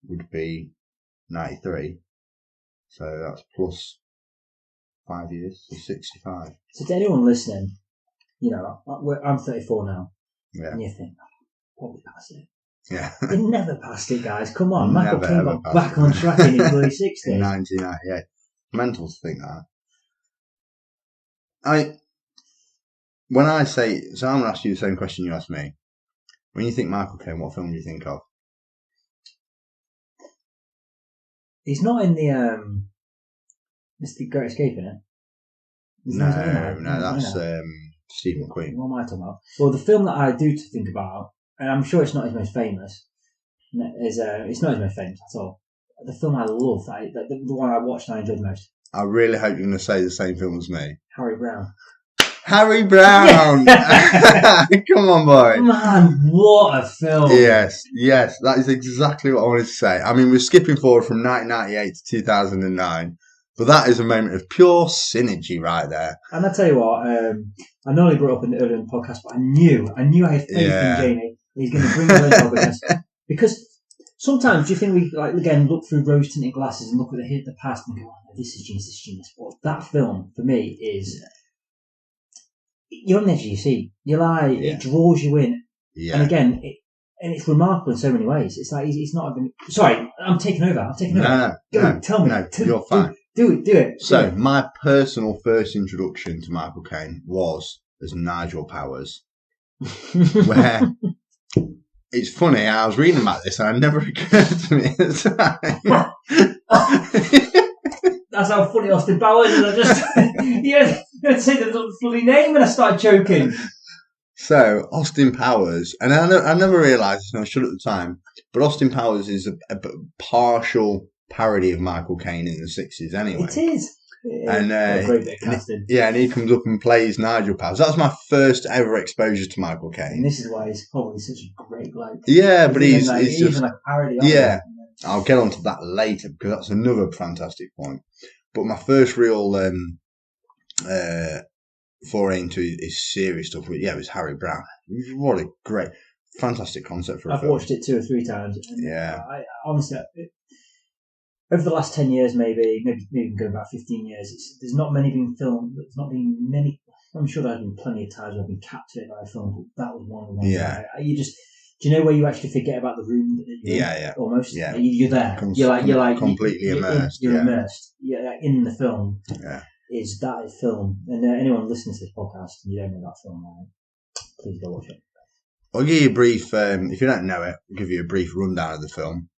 would be 93. So that's plus 5 years, so 65. So to anyone listening, I'm 34 now. Yeah. And you think, probably past it. Yeah. He never passed it, guys. Come on. Michael Caine got back on track in his early 60s. In 1998. Mental to think that. When I say, so I'm going to ask you the same question you asked me. When you think Michael Caine, what film do you think of? He's not in the, it's the Great Escape, isn't it? No, that's Steve McQueen. What am I talking about? Well, the film that I do to think about, and I'm sure it's not his most famous, it's not his most famous at all. The film I love, the one I watched and I enjoyed the most. I really hope you're going to say the same film as me. Harry Brown. Harry Brown! Come on, boy. Man, what a film. Yes, that is exactly what I wanted to say. I mean, we're skipping forward from 1998 to 2009, but that is a moment of pure synergy right there. And I tell you what, I know he brought up earlier in the podcast, but I knew I had faith in Jamie. He's going to bring it in because sometimes do you think we look through rose tinted glasses and look at the past and go, oh, this is genius. But that film for me is you're on the edge of your seat. It draws you in. Yeah. And again, it's remarkable in so many ways. It's like he's not even. Sorry, I'm taking over. No, tell me. No, you're fine. Do it. So my personal first introduction to Michael Caine was as Nigel Powers, where it's funny. I was reading about this, and it never occurred to me at the time. That's how funny Austin Powers is. I just you say the bloody name, and I started joking. So Austin Powers, and I never realised this, and I should at the time, but Austin Powers is a partial parody of Michael Caine in the 60s anyway. It is. And a great bit of casting. And he comes up and plays Nigel Powers. That was my first ever exposure to Michael Caine. And this is why he's probably such a great bloke. Yeah, but he's just even like a parody. Yeah, I'll get onto that later because that's another fantastic point. But my first real foray into his serious stuff, it was Harry Brown. What a great, fantastic concept for a film. I've watched it 2 or 3 times. And yeah, I honestly. Over the last 10 years, maybe even going back 15 years, there's not many being filmed. There's not been many. I'm sure there have been plenty of times where I've been captivated by a film, but that was one of the ones. Yeah. You just, do you know where you actually forget about the room that you're in? Almost. Yeah. You're there. You're like completely immersed. You're immersed. You're in the film. Yeah. Is that a film? And anyone listening to this podcast and you don't know that film, right? Please go watch it. I'll give you a brief. If you don't know it, I'll give you a brief rundown of the film.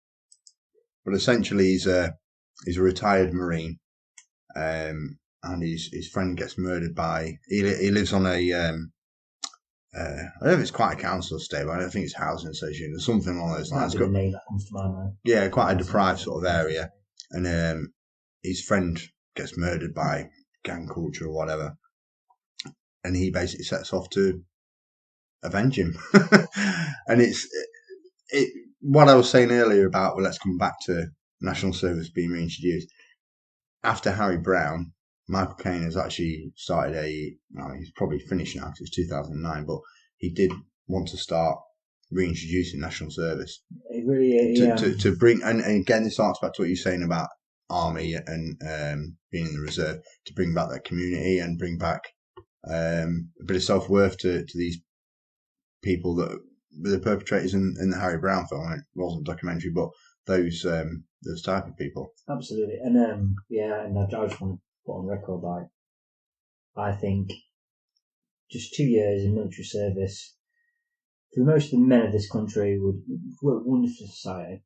But essentially, he's a retired Marine, and his friend gets murdered by. He lives on a I don't know if it's quite a council estate, but I don't think it's housing association or something along those lines. That's the name that comes to my mind. Yeah, quite a deprived sort of area, and his friend gets murdered by gang culture or whatever, and he basically sets off to avenge him, and it's what I was saying earlier about, well, let's come back to National Service being reintroduced. After Harry Brown, Michael Caine has actually started he's probably finished now because it's 2009, but he did want to start reintroducing National Service. It really, to bring, and again, this harks back to what you're saying about Army and being in the reserve, to bring back that community and bring back a bit of self-worth to these people that the perpetrators in the Harry Brown film. It wasn't a documentary, but those type of people. Absolutely, and and I just want to put on record, like, I think just 2 years in military service for most of the men of this country would work wonders for society.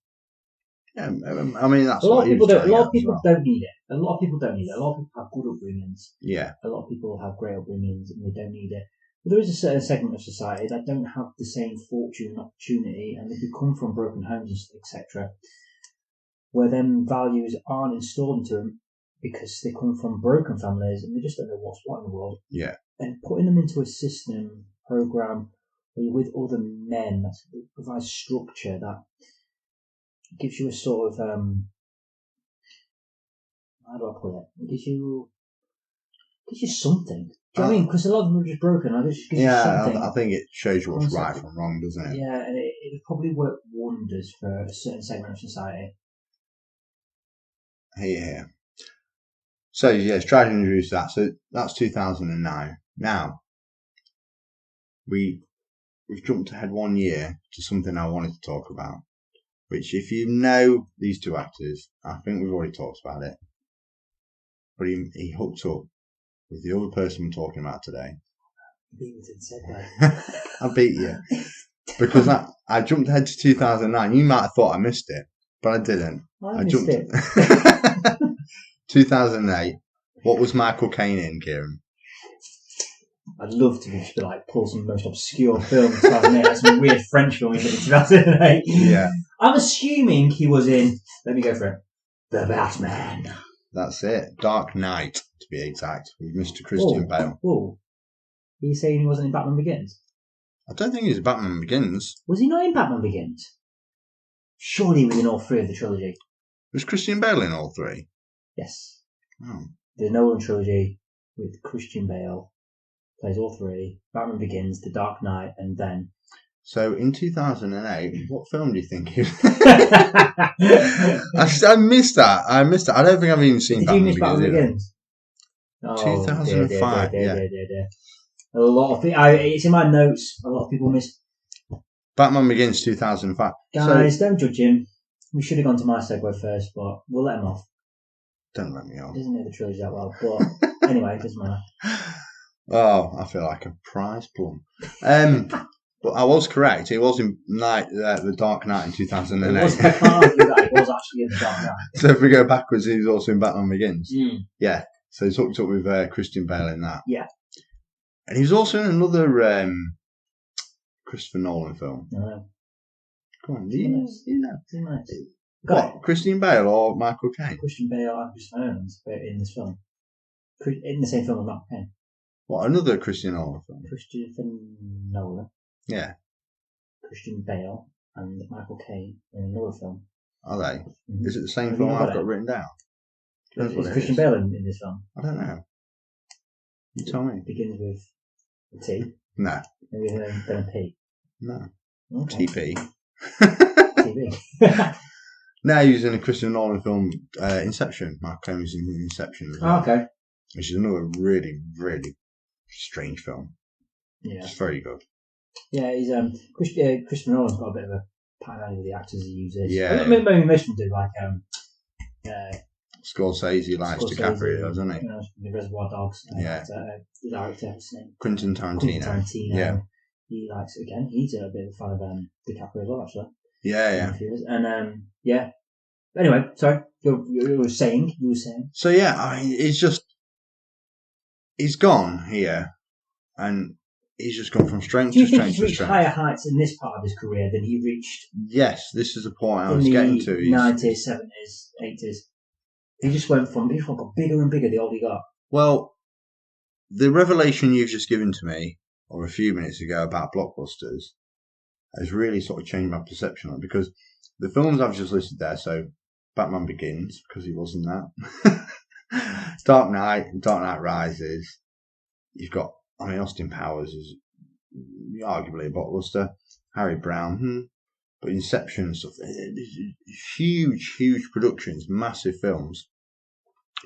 Yeah, I mean that's a lot of people don't. A lot of people well. don't need it. A lot of people don't need it. A lot of people have good upbringings. Yeah. A lot of people have great upbringings and they don't need it. But there is a certain segment of society that don't have the same fortune and opportunity, and they come from broken homes, etc., where them values aren't installed into them because they come from broken families and they just don't know what's what in the world. Yeah. And putting them into a system, program, where you're with other men, that provides structure, that gives you a sort of, how do I put it? It gives you something. Do you know what I mean? Because a lot of them are just broken. It just gives you something. I think it shows you what's right from wrong, doesn't it? Yeah, and it would probably work wonders for a certain segment of society. Yeah. So, yes, try to introduce that. So, that's 2009. Now, we've jumped ahead 1 year to something I wanted to talk about, which, if you know these two actors, I think we've already talked about it, but he hooked up with the other person we're talking about today. I beat you. Because I jumped ahead to 2009. You might have thought I missed it, but I didn't. I jumped it. 2008. What was Michael Caine in, Kieran? I'd love to just be like, pull some most obscure film 2008. That's some weird French film in 2008. Yeah. I'm assuming he was in, let me go for it, The Batman. That's it. Dark Knight, to be exact, with Mr. Christian Bale. Oh. Are you saying he wasn't in Batman Begins? I don't think he was in Batman Begins. Was he not in Batman Begins? Surely he was in all 3 of the trilogy. Was Christian Bale in all 3? Yes. Oh. The Nolan trilogy with Christian Bale plays all 3. Batman Begins, The Dark Knight, and then... So, in 2008, what film do you think he was? I missed that. I don't think I've even seen Batman Begins. Did you miss Batman Begins? Oh, 2005, dear. A lot of people... It's in my notes. A lot of people miss... Batman Begins 2005. Guys, don't judge him. We should have gone to my segue first, but we'll let him off. Don't let me off. He doesn't know the trilogy that well, but anyway, it doesn't matter. Oh, I feel like a prize plum. But I was correct. He was in The Dark Knight in 2008. I can't argue that he was actually in The Dark Knight. So if we go backwards, he was also in Batman Begins. Mm. Yeah. So he's hooked up with Christian Bale in that. Yeah. And he was also in another Christopher Nolan film. No. Come on, do you know? What? Christian Bale or Michael Caine? Christian Bale and Christopher Nolan in this film. In the same film with Michael Caine. What, another Christian Nolan film? Christopher Nolan. Yeah. Christian Bale and Michael Caine in another film. Are they? Mm-hmm. Is it the same Have film you I've got written down? Is Christian Bale in this film? I don't know. You tell me. It begins with a T. No. Maybe then a P. No. Okay. TP. TV. Now he's in a Christopher Nolan film, Inception. Michael Caine was in Inception as well. Okay. Which is another really, really strange film. Yeah. It's very good. Yeah, he's Christopher Nolan's got a bit of a pattern with the actors he uses. Yeah. Maybe most of them do, like Scorsese likes DiCaprio, doesn't he? You know, the Reservoir Dogs. Yeah. The director, what's his name? Quentin Tarantino. Yeah. He likes, again, he's a bit of a fan of DiCaprio as well, actually. Yeah. And, yeah. Anyway, sorry, you were saying. So, yeah, I mean, he's gone here, and he's just gone from strength to strength to strength. Do you think he's reached higher heights in this part of his career than he reached? Yes, this is the point I was getting to. In the 90s, 70s, 80s. He just got bigger and bigger the older he got. Well, the revelation you've just given to me, or a few minutes ago, about blockbusters, has really sort of changed my perception on it, because the films I've just listed there, so Batman Begins, because he wasn't that. Dark Knight Rises. You've got, Austin Powers is arguably a blockbuster. Harry Brown, but Inception and stuff. Huge productions, massive films.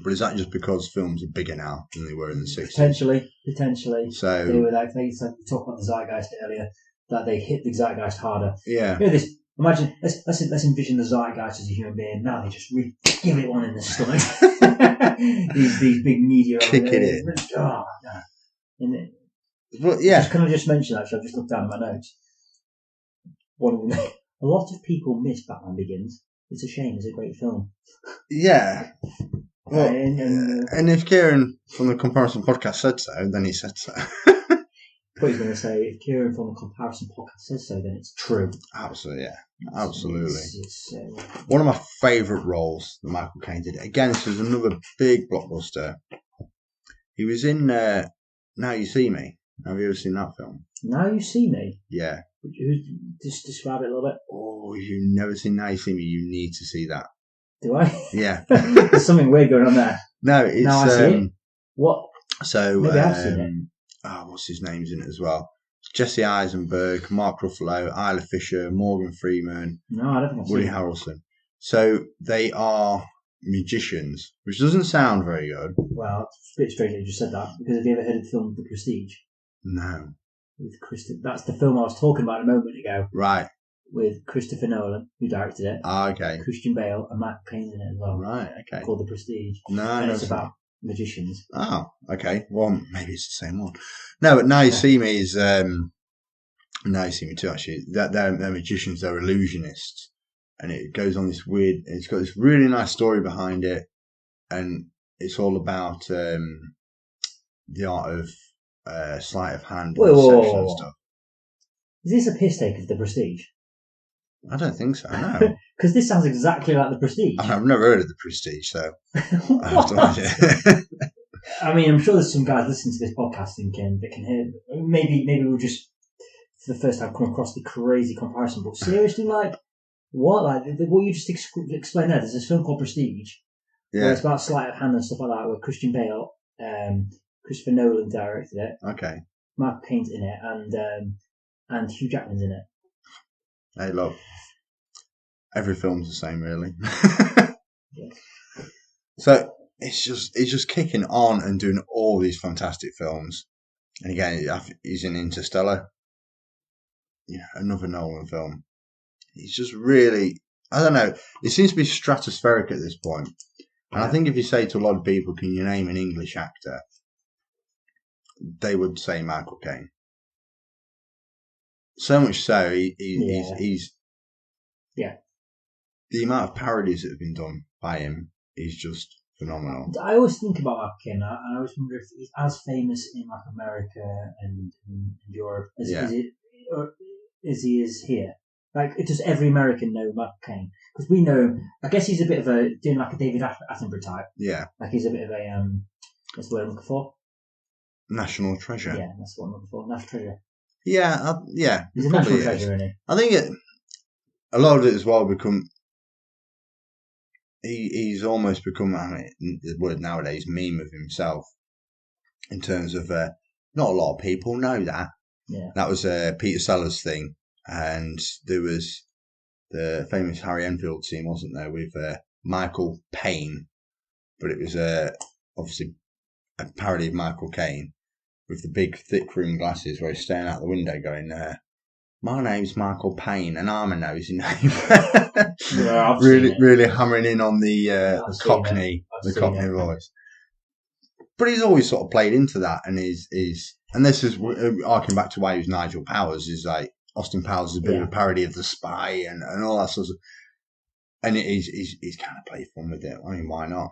But is that just because films are bigger now than they were in the 60s? Potentially. So they were like, we talked about the zeitgeist earlier, that they hit the zeitgeist harder. Yeah. You know this. Imagine, let's envision the zeitgeist as a human being. Now they just give it one in the stomach. these big media. Kick it in. Oh, yeah. But yeah. Can I just mention, actually, I've just looked down at my notes. A lot of people miss Batman Begins. It's a shame. It's a great film. Yeah. Well, and if Kieran from the Comparison Podcast said so, then he said so. What he's going to say, if Kieran from the Comparison Podcast says so, then it's true. Absolutely, yeah. Absolutely. It's one of my favourite roles that Michael Caine did. Again, this is another big blockbuster. He was in Now You See Me. Have you ever seen that film? Now You See Me? Yeah. Just describe it a little bit. Oh, if you've never seen Now You See Me, you need to see that. Do I? Yeah. There's something weird going on there. No, it's... Now I see it. What? So, maybe I've seen it. What's his name's in it as well? Jesse Eisenberg, Mark Ruffalo, Isla Fisher, Morgan Freeman, no, I don't think I've Woody seen Harrelson. So they are magicians, which doesn't sound very good. Well, it's a bit strange that you just said that, because have you ever heard of the film The Prestige? No. That's the film I was talking about a moment ago. Right. With Christopher Nolan, who directed it. Okay. Christian Bale and Michael Caine in it as well. Right, okay. Called The Prestige. No, and it's about magicians. Oh, okay. Well, maybe it's the same one. No, but Now You See Me is... Now You See Me too, actually. They're magicians, they're illusionists. And it goes on this weird... It's got this really nice story behind it. And it's all about the art of sleight of hand and deception and stuff. Is this a piss take of The Prestige? I don't think so, no. Because this sounds exactly like The Prestige. I've never heard of The Prestige, so I have to watch it. I mean, I'm sure there's some guys listening to this podcast thinking they can hear. Maybe we'll just, for the first time, come across the crazy comparison. But seriously, like, what? Like, what you just explained there, there's this film called Prestige, where it's about sleight of hand and stuff like that, where Christian Bale, Christopher Nolan directed it. Okay. Michael Caine's in it, and Hugh Jackman's in it. Hey, look. Every film's the same, really. Yeah. So it's just kicking on and doing all these fantastic films. And again, he's in Interstellar. Another Nolan film. He's just really, I don't know. It seems to be stratospheric at this point. And I think if you say to a lot of people, can you name an English actor? They would say Michael Caine. So much so, Yeah. he's Yeah. the amount of parodies that have been done by him is just phenomenal. I always think about Michael Caine, and I always wonder if he's as famous in like America and Europe as he is here. Like, does every American know Michael Caine? Because we know, I guess he's a bit of doing like a David Attenborough type. Yeah. Like he's a bit of a, what's the word I'm looking for? National treasure. Yeah, that's what I'm looking for. National treasure. Yeah, yeah. He's a national treasure, isn't he? I think a lot of it as well become. He's almost become, I mean, the word nowadays, meme of himself. In terms of, not a lot of people know that. Yeah. That was Peter Sellers' thing, and there was the famous Harry Enfield scene, wasn't there, with Michael Payne, but it was obviously a parody of Michael Caine with the big thick rimmed glasses where he's staring out the window going, my name's Michael Payne and I'm a nosy neighbour. Yeah, really hammering in on the Cockney voice. But he's always sort of played into that, and and this is harking back to why he was Nigel Powers, is like Austin Powers is a bit of a parody of The Spy and all that sort of, and he's kind of played fun with it. I mean, why not?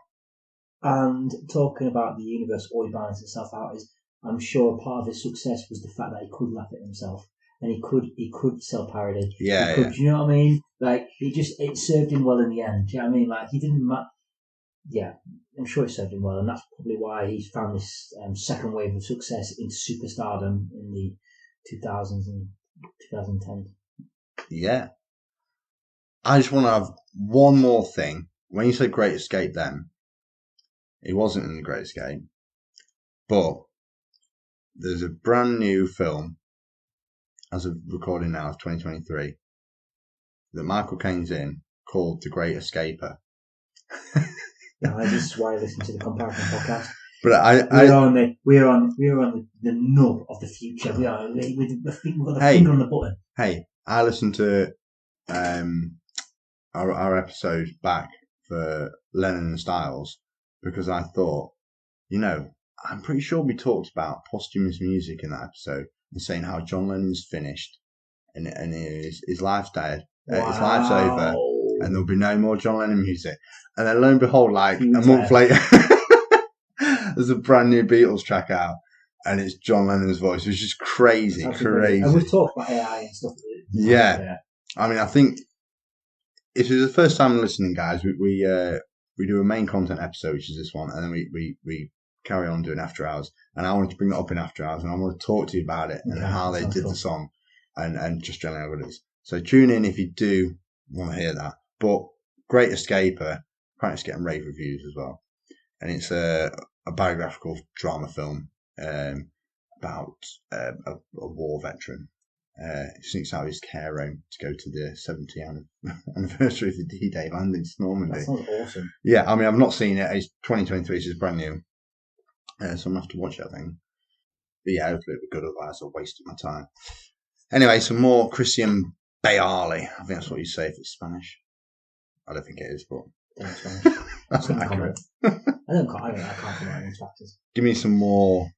And talking about the universe always balancing itself out, is I'm sure part of his success was the fact that he could laugh at himself and he could sell parody. Yeah, do you know what I mean? Like it served him well in the end. Do you know what I mean? Like he didn't. Yeah, I'm sure it served him well, and that's probably why he's found this second wave of success into superstardom in the 2000s and 2010. Yeah. I just want to have one more thing. When you said Great Escape then, it wasn't in the Great Escape, but there's a brand new film, as of recording now, of 2023, that Michael Caine's in, called The Great Escaper. This is why I listen to the Comparison podcast. But we're on the nub of the future. We are with the finger on the button. Hey, I listened to our episode back for Lennon and Styles because I thought, I'm pretty sure we talked about posthumous music in that episode and saying how John Lennon's finished and his life's dead, his life's over, and there'll be no more John Lennon music. And then lo and behold, like a month later, there's a brand new Beatles track out, and it's John Lennon's voice, which is crazy. And we've talked about AI and stuff. Yeah. I mean, I think if it's the first time listening, guys, we do a main content episode, which is this one, and then we carry on doing After Hours. And I wanted to bring it up in After Hours, and I want to talk to you about it and how they did the song and just generally what it is. So tune in if you do want to hear that. But Great Escaper, apparently it's getting rave reviews as well. And it's a biographical drama film about a war veteran. He sneaks out of his care home to go to the 70th anniversary of the D-Day landing to Normandy. That sounds awesome. Yeah, I mean, I've not seen it. It's 2023, so it's brand new. So I'm going to have to watch it, I think. But yeah, hopefully it'll be good, otherwise I'll waste my time. Anyway, some more Christian Bale. I think that's what you say if it's Spanish. I don't think it is, but that's not accurate. I can't come out with factors. Give me some more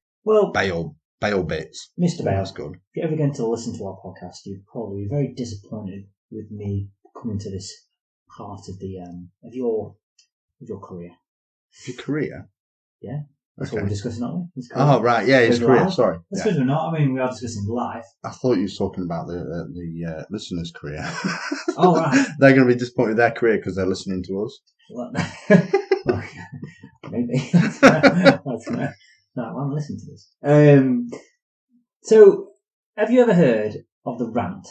Bale bits. Mr. Bale, that's good. If you're ever going to listen to our podcast, you'd probably be very disappointed with me coming to this part of the of your career. Your career? Yeah. That's what we're discussing, aren't we? Oh, right. Yeah, his career. Sorry. That's because we're not. I mean, we are discussing life. I thought you were talking about the listeners' career. Oh, right. They're going to be disappointed with their career because they're listening to us. Well, maybe. That's fair. No, I want to listen to this. So, have you ever heard of the rant?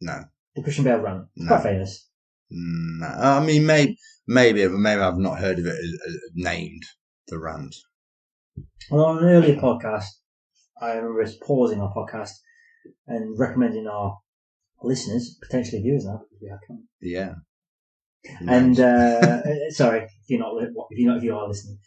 No. The Christian Bale rant. It's quite famous. No. I mean, maybe I've not heard of it as named. The rant. Well, on an earlier podcast, I remember us pausing our podcast and recommending our listeners, potentially viewers now, because we have come. Yeah. And sorry if you are listening.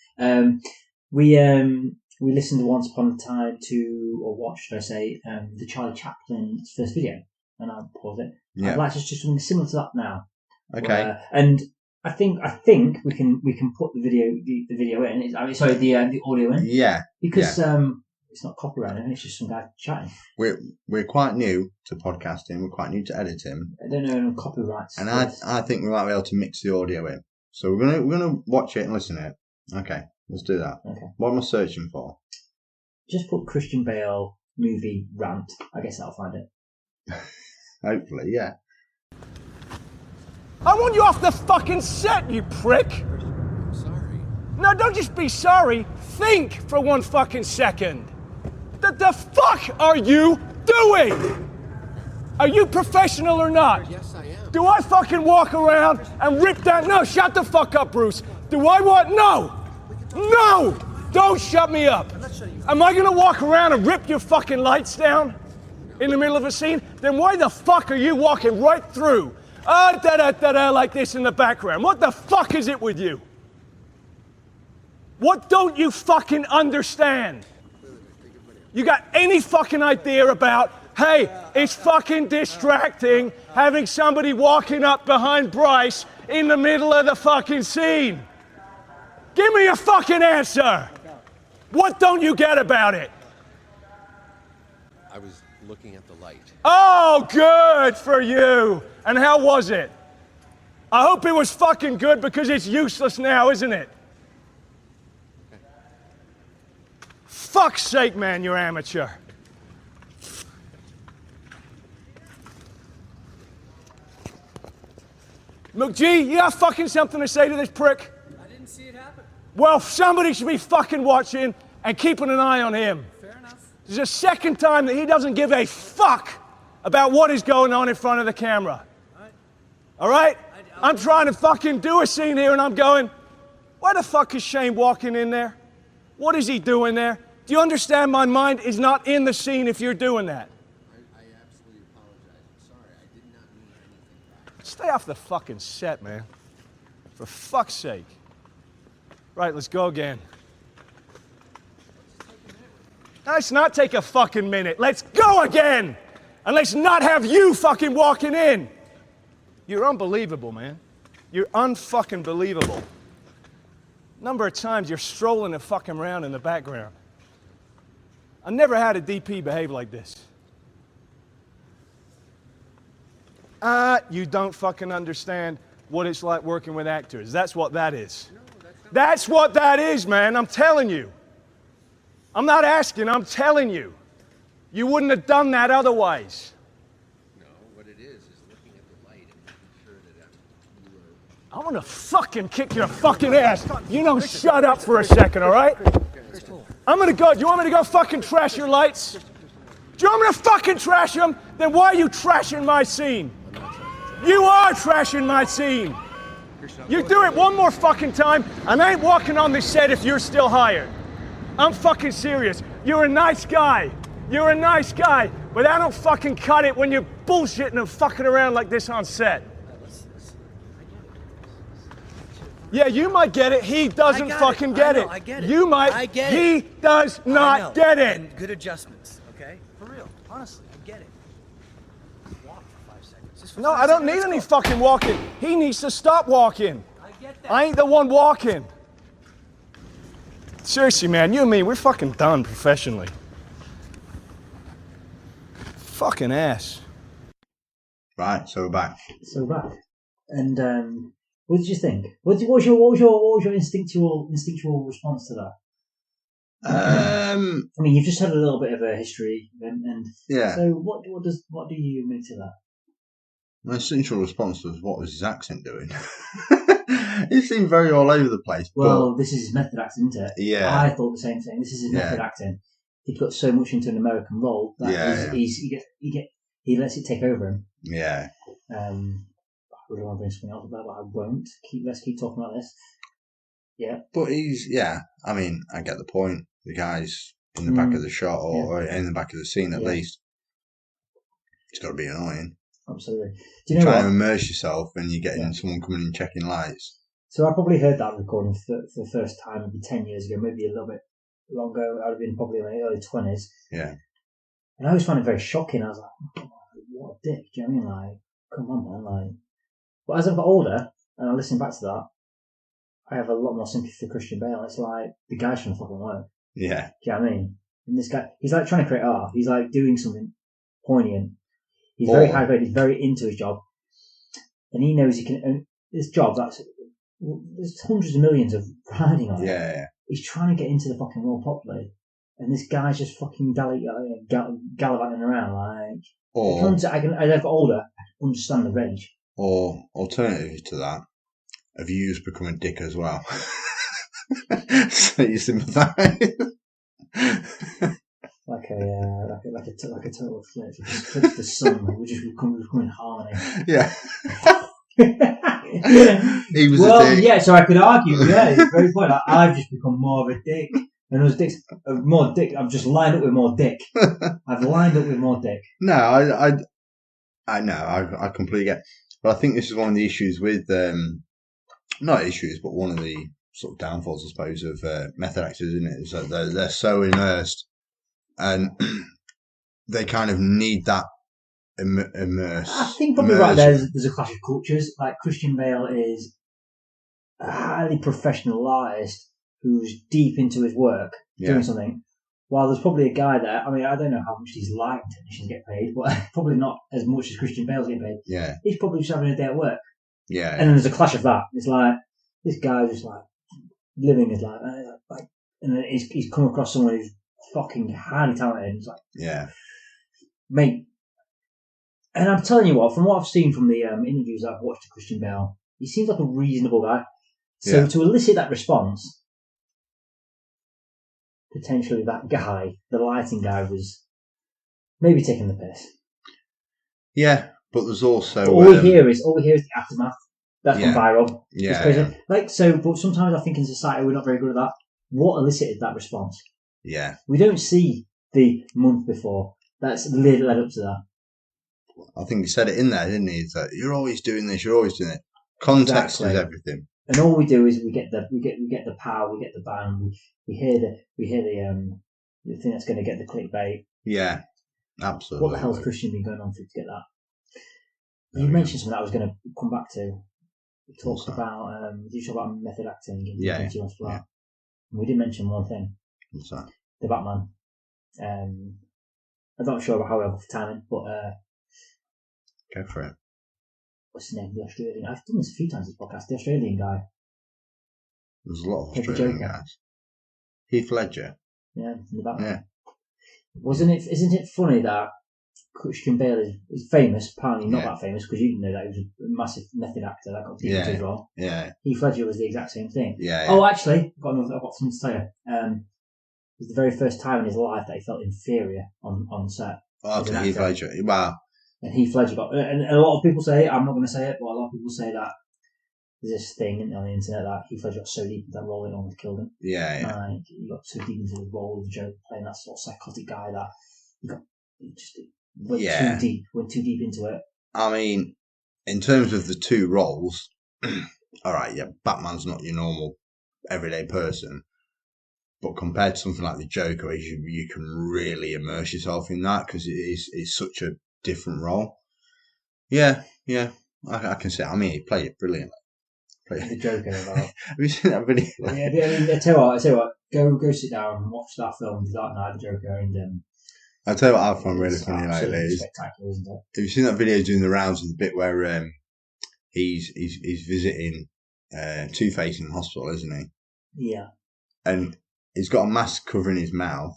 We listened once upon a time to, or watched, should I say, the Charlie Chaplin's first video, and I paused it. Yeah. I'd like to just do something similar to that now. Okay. And I think we can put the video in. The audio in. Yeah. Because It's not copyrighted, it's just some guy chatting. We're quite new to podcasting. We're quite new to editing. I don't know copyrights. And I think we might be able to mix the audio in. So we're gonna watch it and listen to it. Okay, let's do that. Okay. What am I searching for? Just put Christian Bale movie rant. I guess that'll find it. Hopefully, yeah. I want you off the fucking set, you prick! I'm sorry. No, don't just be sorry. Think for 1 fucking second. The fuck are you doing? Are you professional or not? Yes, I am. Do I fucking walk around and rip that? No, shut the fuck up, Bruce. Do I what? No! No! Don't shut me up. Am I gonna walk around and rip your fucking lights down in the middle of a scene? Then why the fuck are you walking right through? Da-da-da-da, like this in the background. What the fuck is it with you? What don't you fucking understand? You got any fucking idea about, hey, it's fucking distracting having somebody walking up behind Bryce in the middle of the fucking scene? Give me a fucking answer. What don't you get about it? I was looking at the light. Oh, good for you. And how was it? I hope it was fucking good because it's useless now, isn't it? Fuck's sake, man, you're amateur. McGee, you got fucking something to say to this prick? I didn't see it happen. Well, somebody should be fucking watching and keeping an eye on him. Fair enough. This is the second time that he doesn't give a fuck about what is going on in front of the camera. All right? I'm trying to fucking do a scene here and I'm going, why the fuck is Shane walking in there? What is he doing there? Do you understand my mind is not in the scene if you're doing that? I absolutely apologize. I'm sorry. I did not mean anything by it. Stay off the fucking set, man. For fuck's sake. Right, let's go again. Let's not take a fucking minute. Let's go again! And let's not have you fucking walking in. You're unbelievable, man. You're unfucking believable. Number of times you're strolling and fucking around in the background. I never had a DP behave like this. You don't fucking understand what it's like working with actors. That's what that is. That's what that is, man. I'm telling you. I'm not asking, I'm telling you. You wouldn't have done that otherwise. No, what it is looking at the light and making sure that you are... I'm gonna fucking kick your fucking ass. You know, shut up for a second, all right? I'm gonna go. Do you want me to go fucking trash your lights? Do you want me to fucking trash them? Then why are you trashing my scene? You are trashing my scene. You do it one more fucking time, and I ain't walking on this set if you're still hired. I'm fucking serious. You're a nice guy. You're a nice guy, but I don't fucking cut it when you're bullshitting and fucking around like this on set. Yeah, you might get it. He doesn't fucking get it. I get it. You might. I get he it. does not get it. And good adjustments, okay? For real. Honestly, I get it. Walk for 5 seconds. Just for No, 5 I don't seconds, need let's any go. fucking walking. He needs to stop walking. I get that. I ain't the one walking. Seriously, man, you and me, we're fucking done professionally. Fucking ass. Right, so we're back. So back. And what did you think? What was your instinctual response to that? I mean, you've just had a little bit of a history, and Yeah. so what do you make to that? My instinctual response was, what was his accent doing? It seemed very all over the place. Well, this is his method acting, isn't it? Yeah. I thought the same thing. This is his method acting. He put so much into an American role that he lets it take over him. Yeah. I really want to bring something else about, but I won't. Let's keep talking about this. Yeah. But I mean, I get the point. The guy's in the back of the shot or in the back of the scene at least. It's got to be annoying. Absolutely. Do you know Try what? and immerse yourself when you're getting someone coming and checking lights. So I probably heard that recording for the first time maybe 10 years ago, maybe a little bit longer. I'd have been probably in my early 20s. Yeah. And I always found it very shocking. I was like, oh, what a dick. Do you know what I mean? Like, come on, man. Like, but as I've got older and I listen back to that, I have a lot more sympathy for Christian Bale. It's like, the guy shouldn't fucking work. Yeah. Do you know what I mean? And this guy, he's like trying to create art. He's like doing something poignant. He's very high grade. He's very into his job, and he knows he can. And this job, there's hundreds of millions of riding on it. Yeah. He's trying to get into the fucking role properly, and this guy's just fucking gallivanting around like. Or as I get older, I can understand the rage. Or alternative to that, have you just become a dick as well? So you sympathise. Like a total flip. If you just flip the sun, we just become in harmony. Yeah. He was a dick. Yeah, so I could argue, yeah, it's a very point. I've just become more of a dick. And those dicks, more dick, I've just lined up with more dick. I've lined up with more dick. No, I know, I completely get. But I think this is one of the issues with, not issues, but one of the sort of downfalls, I suppose, of method actors, isn't it? Is that they're so immersed, and they kind of need that immerse. I think probably right there's a clash of cultures. Like Christian Bale is a highly professional artist who's deep into his work, doing something. While there's probably a guy there, I mean, I don't know how much these light technicians get paid, but probably not as much as Christian Bale's getting paid. Yeah. He's probably just having a day at work. Yeah. And then there's a clash of that. It's like, this guy just like, living his life. And then he's come across someone who's fucking highly talented. And he's like, yeah. Mate. And I'm telling you what, from what I've seen from the interviews I've watched of Christian Bale, he seems like a reasonable guy. So to elicit that response, potentially that guy, the lighting guy, was maybe taking the piss. Yeah, but there's also all we hear is the aftermath. That's gone viral. Yeah, it's crazy. Like so, but sometimes I think in society we're not very good at that. What elicited that response? Yeah, we don't see the month before. That's led up to that. I think he said it in there, didn't he? It's like, you're always doing this. You're always doing it. Context is everything. And all we do is we get the power, we get the bang, we hear the thing that's going to get the clickbait. Yeah, absolutely. What the hell's Christian been going on for to get that? You mentioned something that I was going to come back to. We talked about you talk about method acting. And we did mention one thing. What's that? The Batman. I'm not sure about how we're for timing, but go for it. What's his name? The Australian. I've done this a few times. This podcast. The Australian guy. There's a lot of Australian guys. Heath Ledger. Yeah, in the Batman. Yeah. Isn't it funny that Christian Bale is famous? Apparently not that famous because you didn't know that he was a massive method actor that got taken to his role. Yeah. Heath Ledger was the exact same thing. Yeah. Oh, actually, I've got something to tell you. It was the very first time in his life that he felt inferior on set. Oh, to Heath Ledger. Wow. And Heath Ledger got, and a lot of people say, I'm not going to say it, but a lot of people say that there's this thing on the internet that Heath Ledger got so deep into that role it almost killed him. Yeah. He got so deep into the role of Joe playing that sort of psychotic guy that he went too deep into it. I mean, in terms of the two roles, all right, Batman's not your normal everyday person, but compared to something like the Joker, you can really immerse yourself in that because it's such a different role. Yeah, I can say. I mean, he played it brilliantly. The Joker. Have you seen that video? Yeah, I mean, I tell you what, go sit down and watch that film, The Dark Knight, The Joker, and I'll tell you what I found really funny lately is spectacular, isn't it? Have you seen that video doing the rounds of the bit where he's visiting Two-Face in the hospital, isn't he? Yeah. And he's got a mask covering his mouth.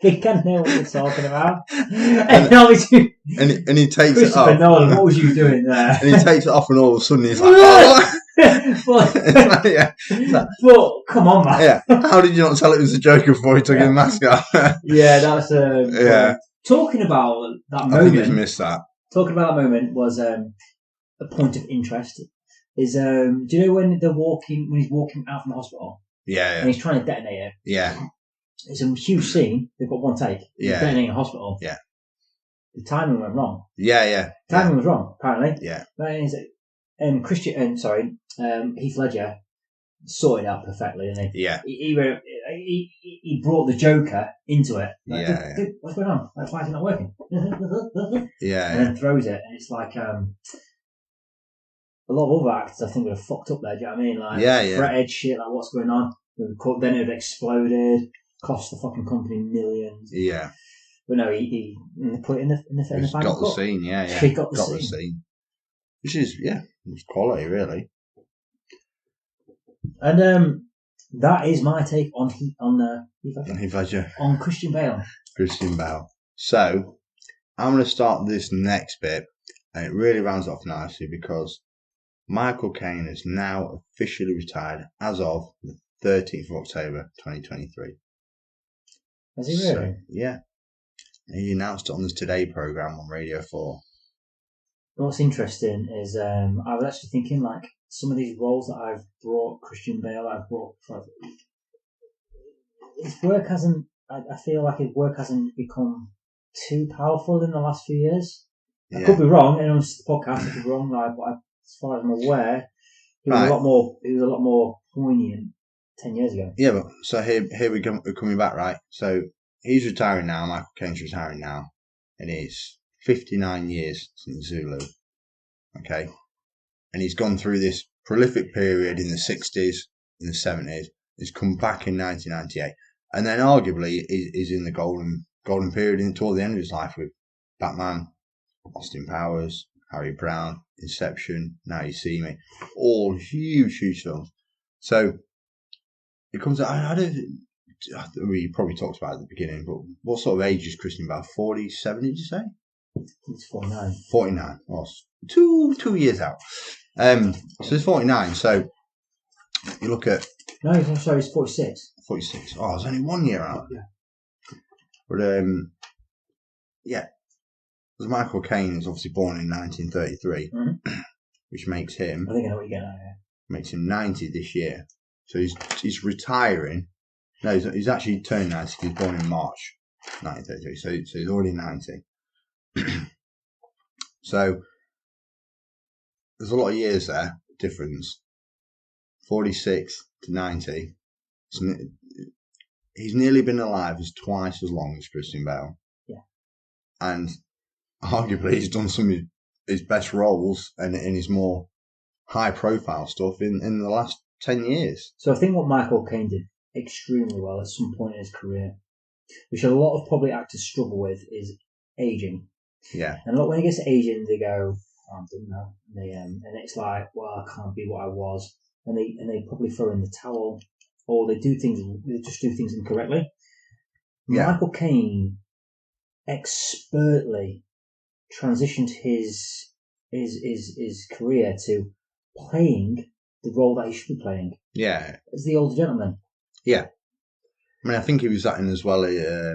They can't know what you're talking about. and he takes it off. Nolan, what was you doing there? And he takes it off, and all of a sudden he's like, "Oh!" But come on, man. Yeah. How did you not tell it was a Joker before he took his mask off? Yeah, that's talking about that moment. I think he's missed that. Talking about that moment was a point of interest. Is do you know when he's walking out from the hospital? Yeah. And he's trying to detonate it. Yeah. It's a huge scene. They've got one take. Yeah. Detonating a hospital. Yeah. The timing went wrong. Yeah. Timing was wrong, apparently. Yeah. And Heath Ledger sorted it out perfectly, didn't he? Yeah. He brought the Joker into it. Like, dude, what's going on? Like, why is it not working? Yeah. And then throws it, and it's like a lot of other actors I think would have fucked up there. Do you know what I mean? Like, fretted shit, like what's going on? Then it had exploded. cost the fucking company millions. Yeah. But no, he put it in the He's final got the cut. scene, yeah. He got the scene. scene. Which is, it's quality, really. And that is my take on Heath Ledger. on Christian Bale. Christian Bale. So, I'm going to start this next bit, and it really rounds off nicely because Michael Caine is now officially retired as of the 13th of October 2023. Has he really? So, yeah. He announced it on the Today programme on Radio 4. What's interesting is I was actually thinking like some of these roles that I've brought Christian Bale, his work hasn't. I feel like his work hasn't become too powerful in the last few years. Yeah. I could be wrong, and on this podcast I could be wrong. But as far as I'm aware, he was a lot more. He was a lot more poignant 10 years ago. Yeah, but so here we're coming back, right? So he's retiring now. Michael Caine's retiring now, and it's 59 years since Zulu. Okay, and he's gone through this prolific period in the 60s, in the 70s. He's come back in 1998, and then arguably is in the golden period toward the end of his life with Batman, Austin Powers, Harry Brown, Inception, Now You See Me, all huge films. So it comes out. I don't. We probably talked about it at the beginning, but what sort of age is Christian Bale? 47? Did you say? He's 49. 49. Well, two years out. So it's 49. So you look at. No, I'm sorry, he's 46. 46. Oh, it's only 1 year out. Yeah. But yeah. Because Michael Caine is obviously born in 1933, which makes him. I think I know what you're getting at here. Makes him 90 this year. So he's retiring. No, he's actually turned 90. He was born in March 1933. So he's already 90. So there's a lot of years there difference. 46 to 90. He's nearly been alive as twice as long as Christian Bale. Yeah. And arguably he's done some of his best roles and in his more high profile stuff in the last 10 years. So I think what Michael Caine did extremely well at some point in his career, which a lot of probably actors struggle with, is aging. Yeah. And a lot when it gets to aging, they go, oh, I don't know. And it's like, well, I can't be what I was. And they probably throw in the towel, or they just do things incorrectly. Yeah. Michael Caine expertly transitioned his career to playing the role that he should be playing. Yeah. As the older gentleman. Yeah. I mean, I think he was acting as well. I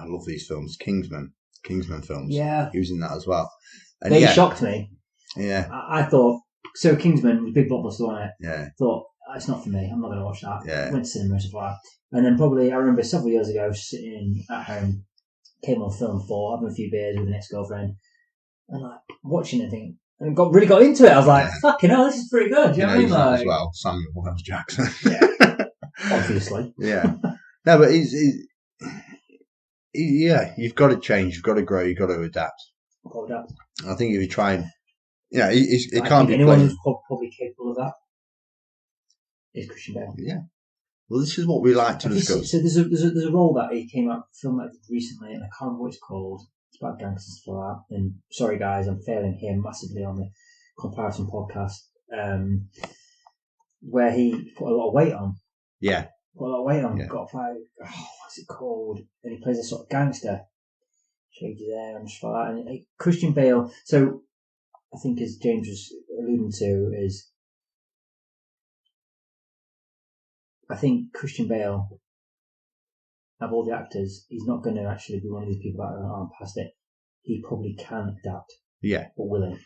love these films. Kingsman films. Yeah. He was in that as well. And they shocked me. Yeah. I thought, so Kingsman was a big blockbuster, wasn't it? Yeah. Thought, it's not for me. I'm not going to watch that. Yeah. Went to cinema and stuff like that. And then probably, I remember several years ago, sitting at home, came on Film 4, having a few beers with an ex-girlfriend, and like watching it, and really got into it. I was like, fucking hell, this is pretty good. Do you know what I mean? Like, as well, Samuel L. Jackson. Yeah. Obviously. Yeah. No, but you've got to change, you've got to grow, you've got to adapt. I think if you try and, it can't be anyone who's probably capable of that is Christian Bale. Yeah. Well, this is what we like to discuss. So there's a role that he came out film that recently, and I can't remember what it's called. It's about gangsters for that. And sorry guys, I'm failing here massively on the comparison podcast. Where he put a lot of weight on. Yeah. Put a lot of weight on. Yeah. Got five. What's it called? And he plays a sort of gangster. Shades his hair and stuff like that. And Christian Bale. So I think, as James was alluding to, is I think Christian Bale, of all the actors, he's not going to actually be one of these people that aren't past it. He probably can adapt. Yeah. But will he?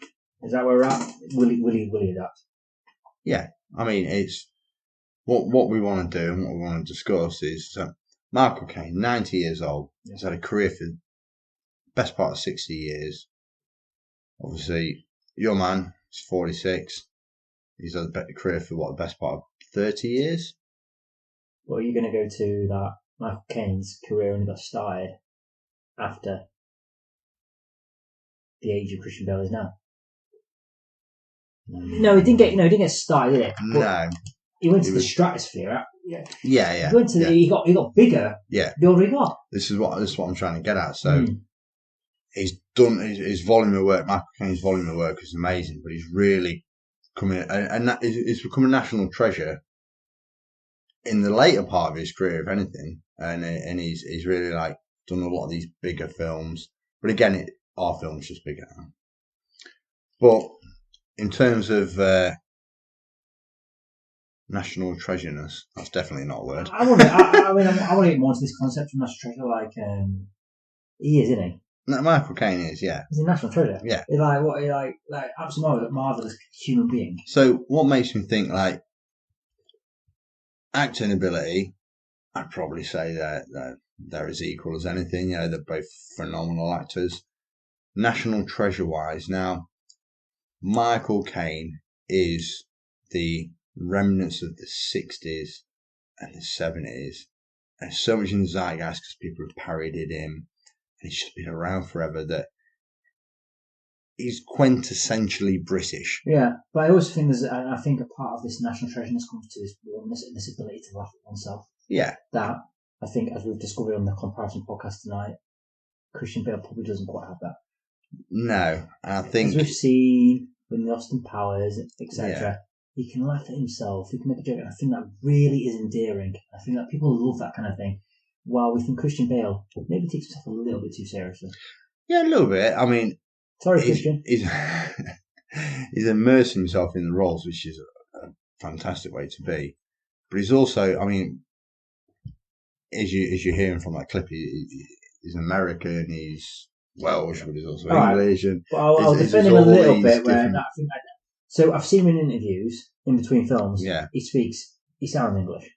Is that where we're at? Will he adapt? Yeah. I mean, it's what we want to do and what we want to discuss is Michael Caine, 90 years old. Yeah. He's had a career for the best part of 60 years. Obviously, your man is 46. He's had a career for the best part of 30 years. Well, are you going to go to that Michael Caine's career only got started after the age of Christian Bale is now? No, he didn't get started, did it? No. He went to the stratosphere. Yeah. He went to he got bigger. Yeah. The older he got. This is what I'm trying to get at. So he's done his volume of work. Michael Caine's volume of work is amazing, but he's really coming and that he's become a national treasure in the later part of his career, if anything. And he's really like done a lot of these bigger films. But again, our film's just bigger now. But in terms of national treasureness, that's definitely not a word. I want to get more into this concept of national treasure. Like he is, isn't he? No, Michael Caine is, yeah. He's a national treasure. Yeah. He's like absolutely marvelous human being. So what makes me think like acting ability? I'd probably say that they're as equal as anything. You know, they're both phenomenal actors. National treasure wise, now Michael Caine is the remnants of the 60s and the 70s. And so much in the zeitgeist because people have parodied him. And he's just been around forever that he's quintessentially British. Yeah, but I also think I think a part of this national treasureness comes to this warmness and this ability to laugh at oneself. Yeah. That, I think, as we've discovered on the comparison podcast tonight, Christian Bale probably doesn't quite have that. No, I think... As we've seen with the Austin Powers, etc., he can laugh at himself, he can make a joke, and I think that really is endearing. I think that people love that kind of thing. While we think Christian Bale maybe takes himself a little bit too seriously. Yeah, a little bit. I mean... Sorry, Christian. He's immersed himself in the roles, which is a fantastic way to be. But he's also, I mean, as you're hearing from that clip, he's American, he's Welsh, but he's also English. And I'll defend him a little bit. So I've seen him in interviews in between films. Yeah. He sounds English.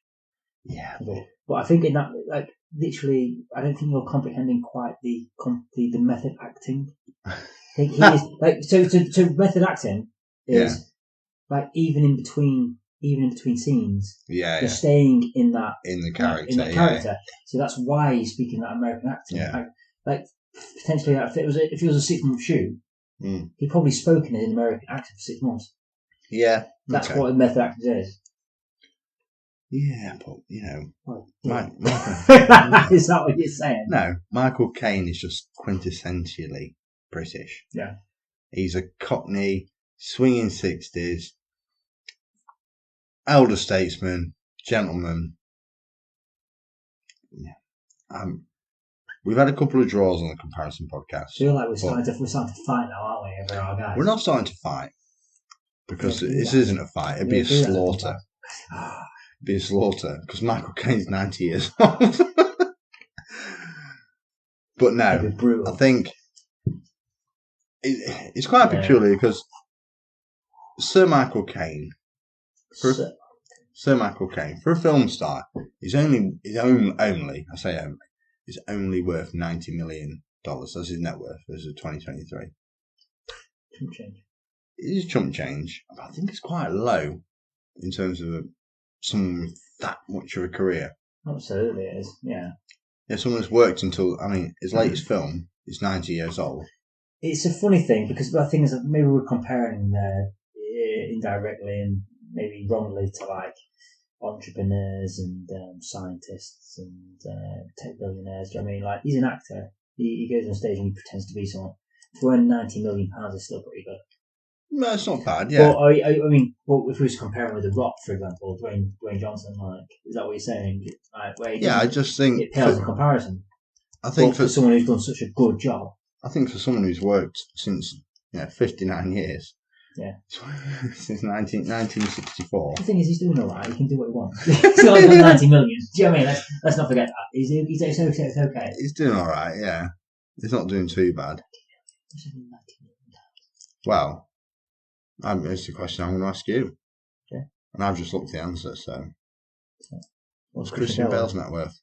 Yeah. But I think in that, like, literally, I don't think you're comprehending quite the method acting. He is like so method acting is like even in between scenes. Yeah. You're staying in the character. Yeah. So that's why he's speaking that American accent. Yeah. Like potentially, if it was a 6-month shoot, he'd probably spoken in an American accent for 6 months. Yeah. That's what method acting is. Yeah, but you know, Michael, is that what you're saying? No, Michael Caine is just quintessentially British. Yeah, he's a Cockney, swinging 60s, elder statesman, gentleman. Yeah, we've had a couple of draws on the comparison podcast. I feel like we're starting to fight now, aren't we? Over our guys. We're not starting to fight because this isn't a fight. It'd be a slaughter. Be a slaughter because Michael Caine's 90 years old. But no, I think it's quite peculiar because Sir Michael Caine, for a film star, is only worth $90 million. That's his net worth as of 2023. Chump change. It is chump change. I think it's quite low in terms of someone with that much of a career. Absolutely, it is. Yeah. Yeah, someone who's worked until, his latest film is 90 years old. It's a funny thing because the thing is that maybe we're comparing indirectly and maybe wrongly to like entrepreneurs and scientists and tech billionaires. Do you know what I mean? Like, he's an actor. He goes on stage and he pretends to be someone. To earn £90 million is still pretty good. No, it's not bad, yeah. Well, I mean, if we was comparing with The Rock, for example, Dwayne Johnson, like, is that what you're saying? Like, I just think it pales in comparison. I think for someone who's done such a good job. I think for someone who's worked since 59 years. Yeah. Since 1964. The thing is, he's doing all right. He can do what he wants. He's not done 90 million. Do you know what I mean? Let's not forget that. It's okay. He's doing all right, yeah. He's not doing too bad. Well, it's the question I'm going to ask you. Okay. And I've just looked the answer, so. What's Christian Bale's net worth?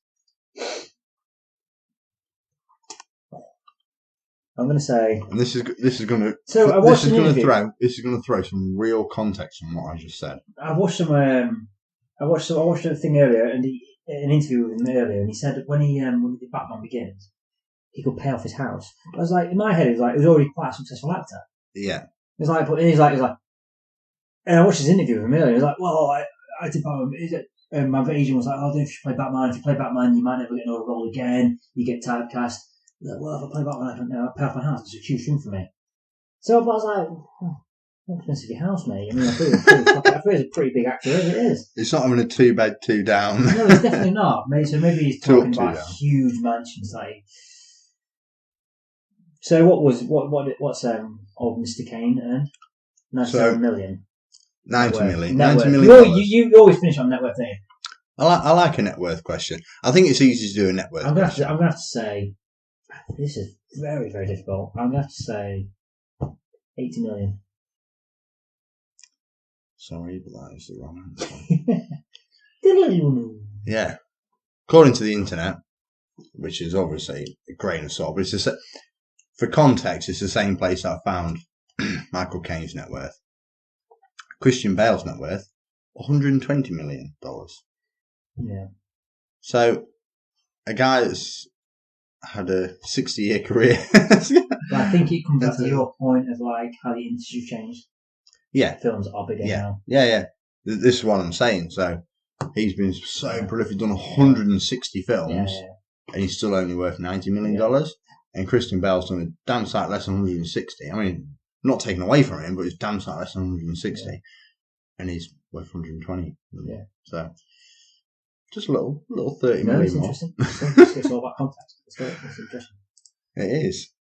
I'm going to say. And this is going to. So I watched an interview. This is going to throw some real context on what I just said. I watched some. I watched a thing earlier, and an interview with him earlier, and he said when he did Batman Begins, he could pay off his house. I was like, in my head, he was already quite a successful actor. Yeah. He's like, and I watched his interview with him earlier. He's like, well, I did Batman. Is it? My agent was like, "Oh, if you play Batman, if you play Batman, you might never get another role again. You get typecast." Like, well, if I play Batman, I can pay off my house. It's a huge thing for me. So I was like, how expensive your house, mate? I mean, I thought he was a pretty big actor as it is. It's not having a 2-bed, 2 down. No, it's definitely not. So maybe he's talking about down. huge mansions. Like, so what's old Mr. Cain earned? 97 million. 90 net million. Net 90 worth. million. You always finish on net worth, don't you? I like a net worth question. I think it's easy to do a net worth question. I'm gonna have to say, this is very, very difficult. I'm gonna have to say 80 million. Sorry, but that is the wrong answer. Yeah. According to the internet, which is obviously a grain of salt, but it's for context, it's the same place I found Michael Caine's net worth. Christian Bale's net worth, $120 million. Yeah. So, a guy that's had a 60-year career. But I think it comes back to your point of like how the industry changed. Yeah. Films are bigger now. Yeah. This is what I'm saying. So, he's been so prolific, done 160 films, and he's still only worth $90 million. Yeah. And Christian Bale's done a damn sight less than 160. I mean, not taken away from him, but it's damn sight less than 160. Yeah. And he's worth 120 million. Yeah. So, just a little 30 million it's more. Interesting. It's all about context. It's interesting. It is.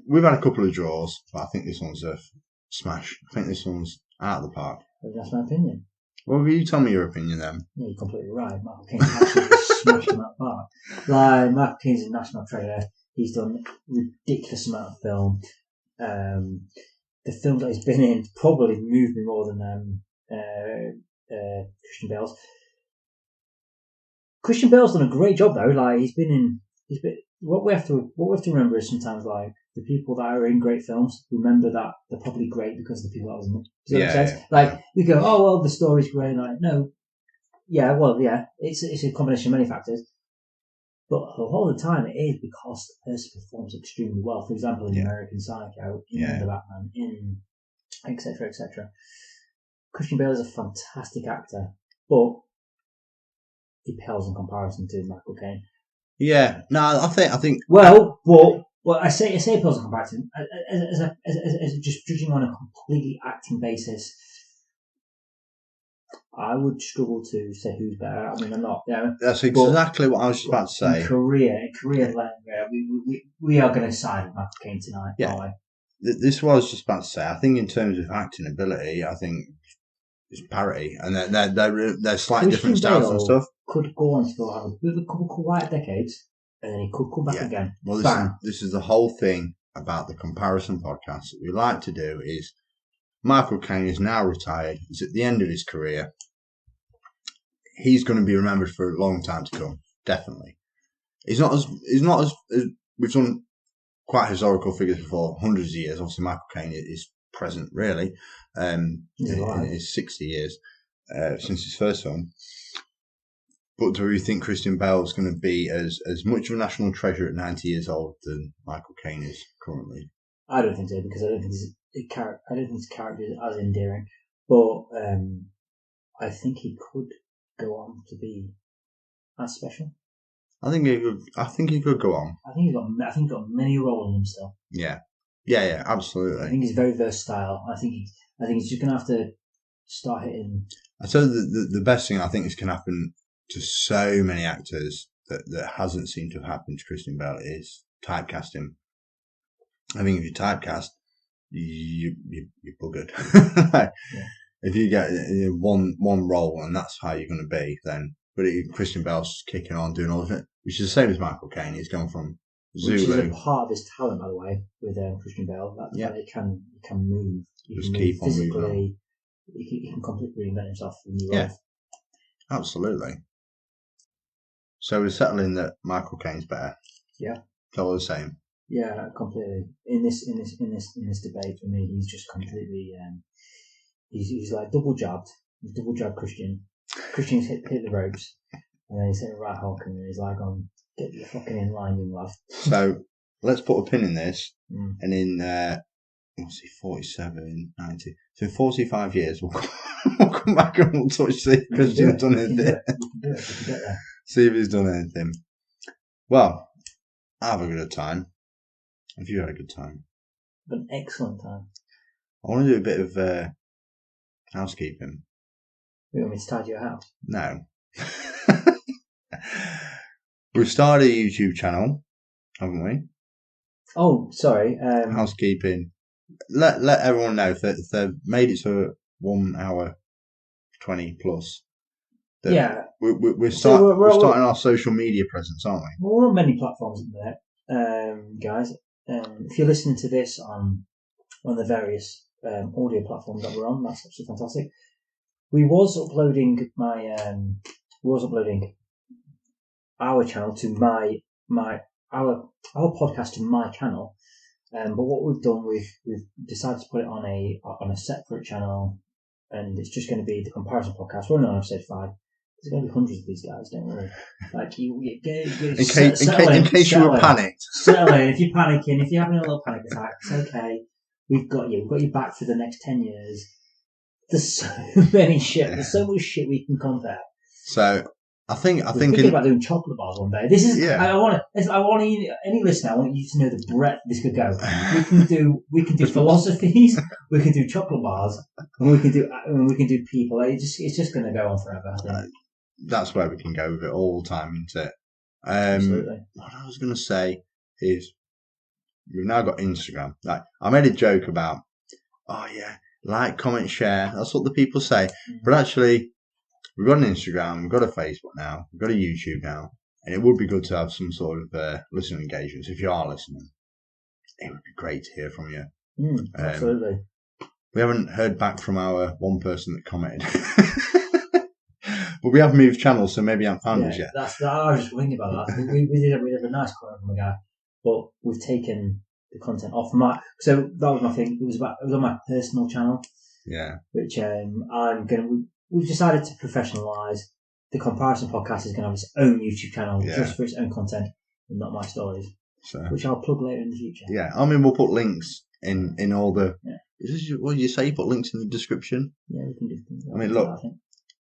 We've had a couple of draws, but I think this one's a smash. I think this one's out of the park. That's my opinion. Well, you tell me your opinion then. Yeah, you're completely right. Michael Caine absolutely smashed him out of the park. Like, Michael Caine's a national treasure. He's done a ridiculous amount of film. The films that he's been in probably moved me more than Christian Bale's. Christian Bale's done a great job though. Like what we have to remember is sometimes like the people that are in great films, remember that they're probably great because of the people that was in them. Does that make sense? Yeah. Like you go, oh well, the story's great. Like no, it's a combination of many factors. But a lot of the time it is because the person performs extremely well. For example, in American Psycho, in The Batman, in etc. etc. Christian Bale is a fantastic actor, but he pales in comparison to Michael Caine. Yeah, no, I think. Well, I say it pales in comparison as just judging on a completely acting basis. I would struggle to say who's better. I mean, I'm not there. That's exactly what I was about to say. In career, we are going to side with Michael Caine tonight. Yeah. This was just about to say. I think in terms of acting ability, I think it's parity, and they're slightly different styles and stuff. Could go on to have a couple quiet decades, and then he could come back again. Well, this is the whole thing about the comparison podcast that we like to do is Michael Caine is now retired. He's at the end of his career. He's going to be remembered for a long time to come. Definitely. He's not as we've done quite historical figures before, hundreds of years. Obviously, Michael Caine is present really, in his 60 years since his first film. But do we think Christian Bale is going to be as much of a national treasure at 90 years old than Michael Caine is currently? I don't think so, because I don't think his character is as endearing. But I think he could go on to be as special. I think he could go on. I think he's got many roles in him still. Yeah, absolutely. I think he's very versatile. I think he's just going to have to start hitting. I tell you, the best thing I think is can happen to so many actors that hasn't seemed to have happened to Christian Bale is typecast him. I think if you typecast, you're buggered. If you get one role and that's how you're going to be, then but Christian Bale's kicking on doing all of it, which is the same as Michael Caine. He's gone from Zulu. Which is a part of his talent, by the way, with Christian Bale. That he can move. Just keep on moving. He can completely reinvent himself in new roles. Yeah, absolutely. So we're settling that Michael Caine's better. Yeah, it's all the same. Yeah, completely. In this debate, for me, he's just completely. He's like double jabbed. He's double jabbed Christian. Christian's hit the ropes, and then he's hit a right hook, and he's like, "On, get your fucking in line, young lad." So let's put a pin in this, and in 47, 90. So in 45 years, we'll come back and we'll touch see if Christian's done anything. We can do it. We can get there. See if he's done anything. Well, I have a good time. Have you had a good time? An excellent time. I want to do a bit of housekeeping. You want me to tidy your house? No. We've started a YouTube channel, haven't we? Oh, sorry. Housekeeping. Let everyone know if they've made it to 1 hour 20 plus. Yeah. We're starting our social media presence, aren't we? Well, we're on many platforms at the minute, guys. If you're listening to this on one of the various audio platforms that we're on, that's absolutely fantastic. We was uploading our channel to our podcast to my channel, but what we've done, we've decided to put it on a separate channel, and it's just going to be the comparison podcast. We're only on episode 5. There's going to be hundreds of these guys, don't worry. Like in case you were panicked. Settle in. If you're panicking, if you're having a little panic attack, it's okay. We've got you. We've got you back for the next 10 years. There's so many shit. There's so much shit we can compare. So I think we're thinking about doing chocolate bars one day. This is. Yeah. I want any listener. I want you to know the breadth this could go. We can do philosophies. We can do chocolate bars, and we can do people. It's just going to go on forever. I think. That's where we can go with it all the time, isn't it? Absolutely. What I was going to say is, we've now got Instagram. Like, I made a joke about, oh yeah, like, comment, share. That's what the people say. But actually, we've got an Instagram, we've got a Facebook now, we've got a YouTube now, and it would be good to have some sort of listener engagement. So if you are listening, it would be great to hear from you. Absolutely. We haven't heard back from our one person that commented. But we have moved channels, so maybe I haven't found us yet. I was just thinking about that. we did a nice comment from a guy, but we've taken the content off my. So that was my thing. It was on my personal channel. Yeah. Which we've decided to professionalise. The comparison podcast is going to have its own YouTube channel just for its own content, and not my stories. So, which I'll plug later in the future. Yeah, I mean we'll put links in all the. Yeah. What did you say? Put links in the description. Yeah, we can do. I mean, look.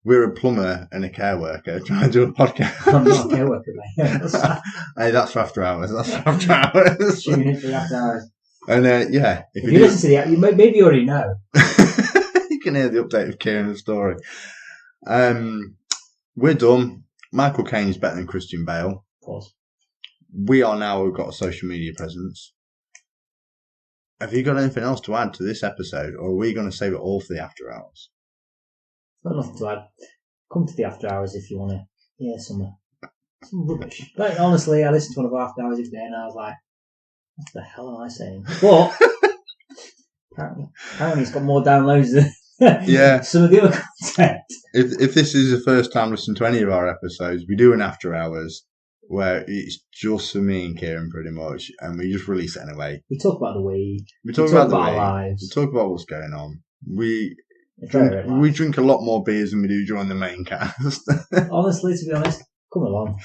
We're a plumber and a care worker trying to do a podcast. I'm not a care worker, mate. Hey, that's for after hours. That's for after hours. Tuning in for after hours. And if you listen to the, you maybe you already know. You can hear the update of Kieran's story. We're done. Michael Cain is better than Christian Bale. Of course. We've got a social media presence. Have you got anything else to add to this episode, or are we going to save it all for the after hours? Got nothing to add. Come to the after hours if you want to hear some rubbish. Like, honestly, I listened to one of our after hours the other day and I was like, what the hell am I saying? But apparently it's got more downloads than some of the other content. If this is the first time listening to any of our episodes, we do an after hours where it's just for me and Kieran pretty much, and we just release it anyway. We talk about the week. We talk about our lives. We talk about what's going on. We drink a lot more beers than we do during the main cast. Honestly, to be honest, come along.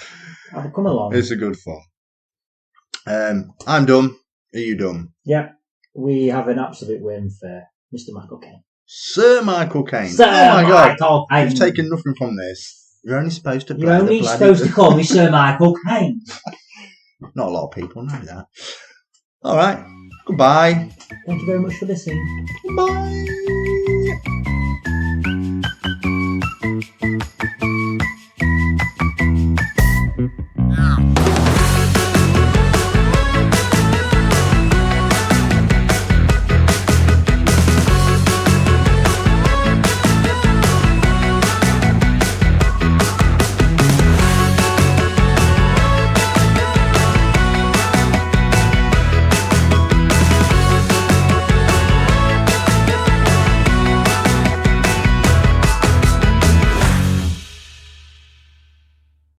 Come along. It's a good fun. I'm done. Are you done? Yeah. We have an absolute win for Mr. Michael Cain. Sir Michael Cain. Sir Michael Cain. You've taken nothing from this. You're only supposed to play You're only supposed to call me Sir Michael Cain. Not a lot of people know that. All right. Goodbye. Thank you very much for listening. Bye.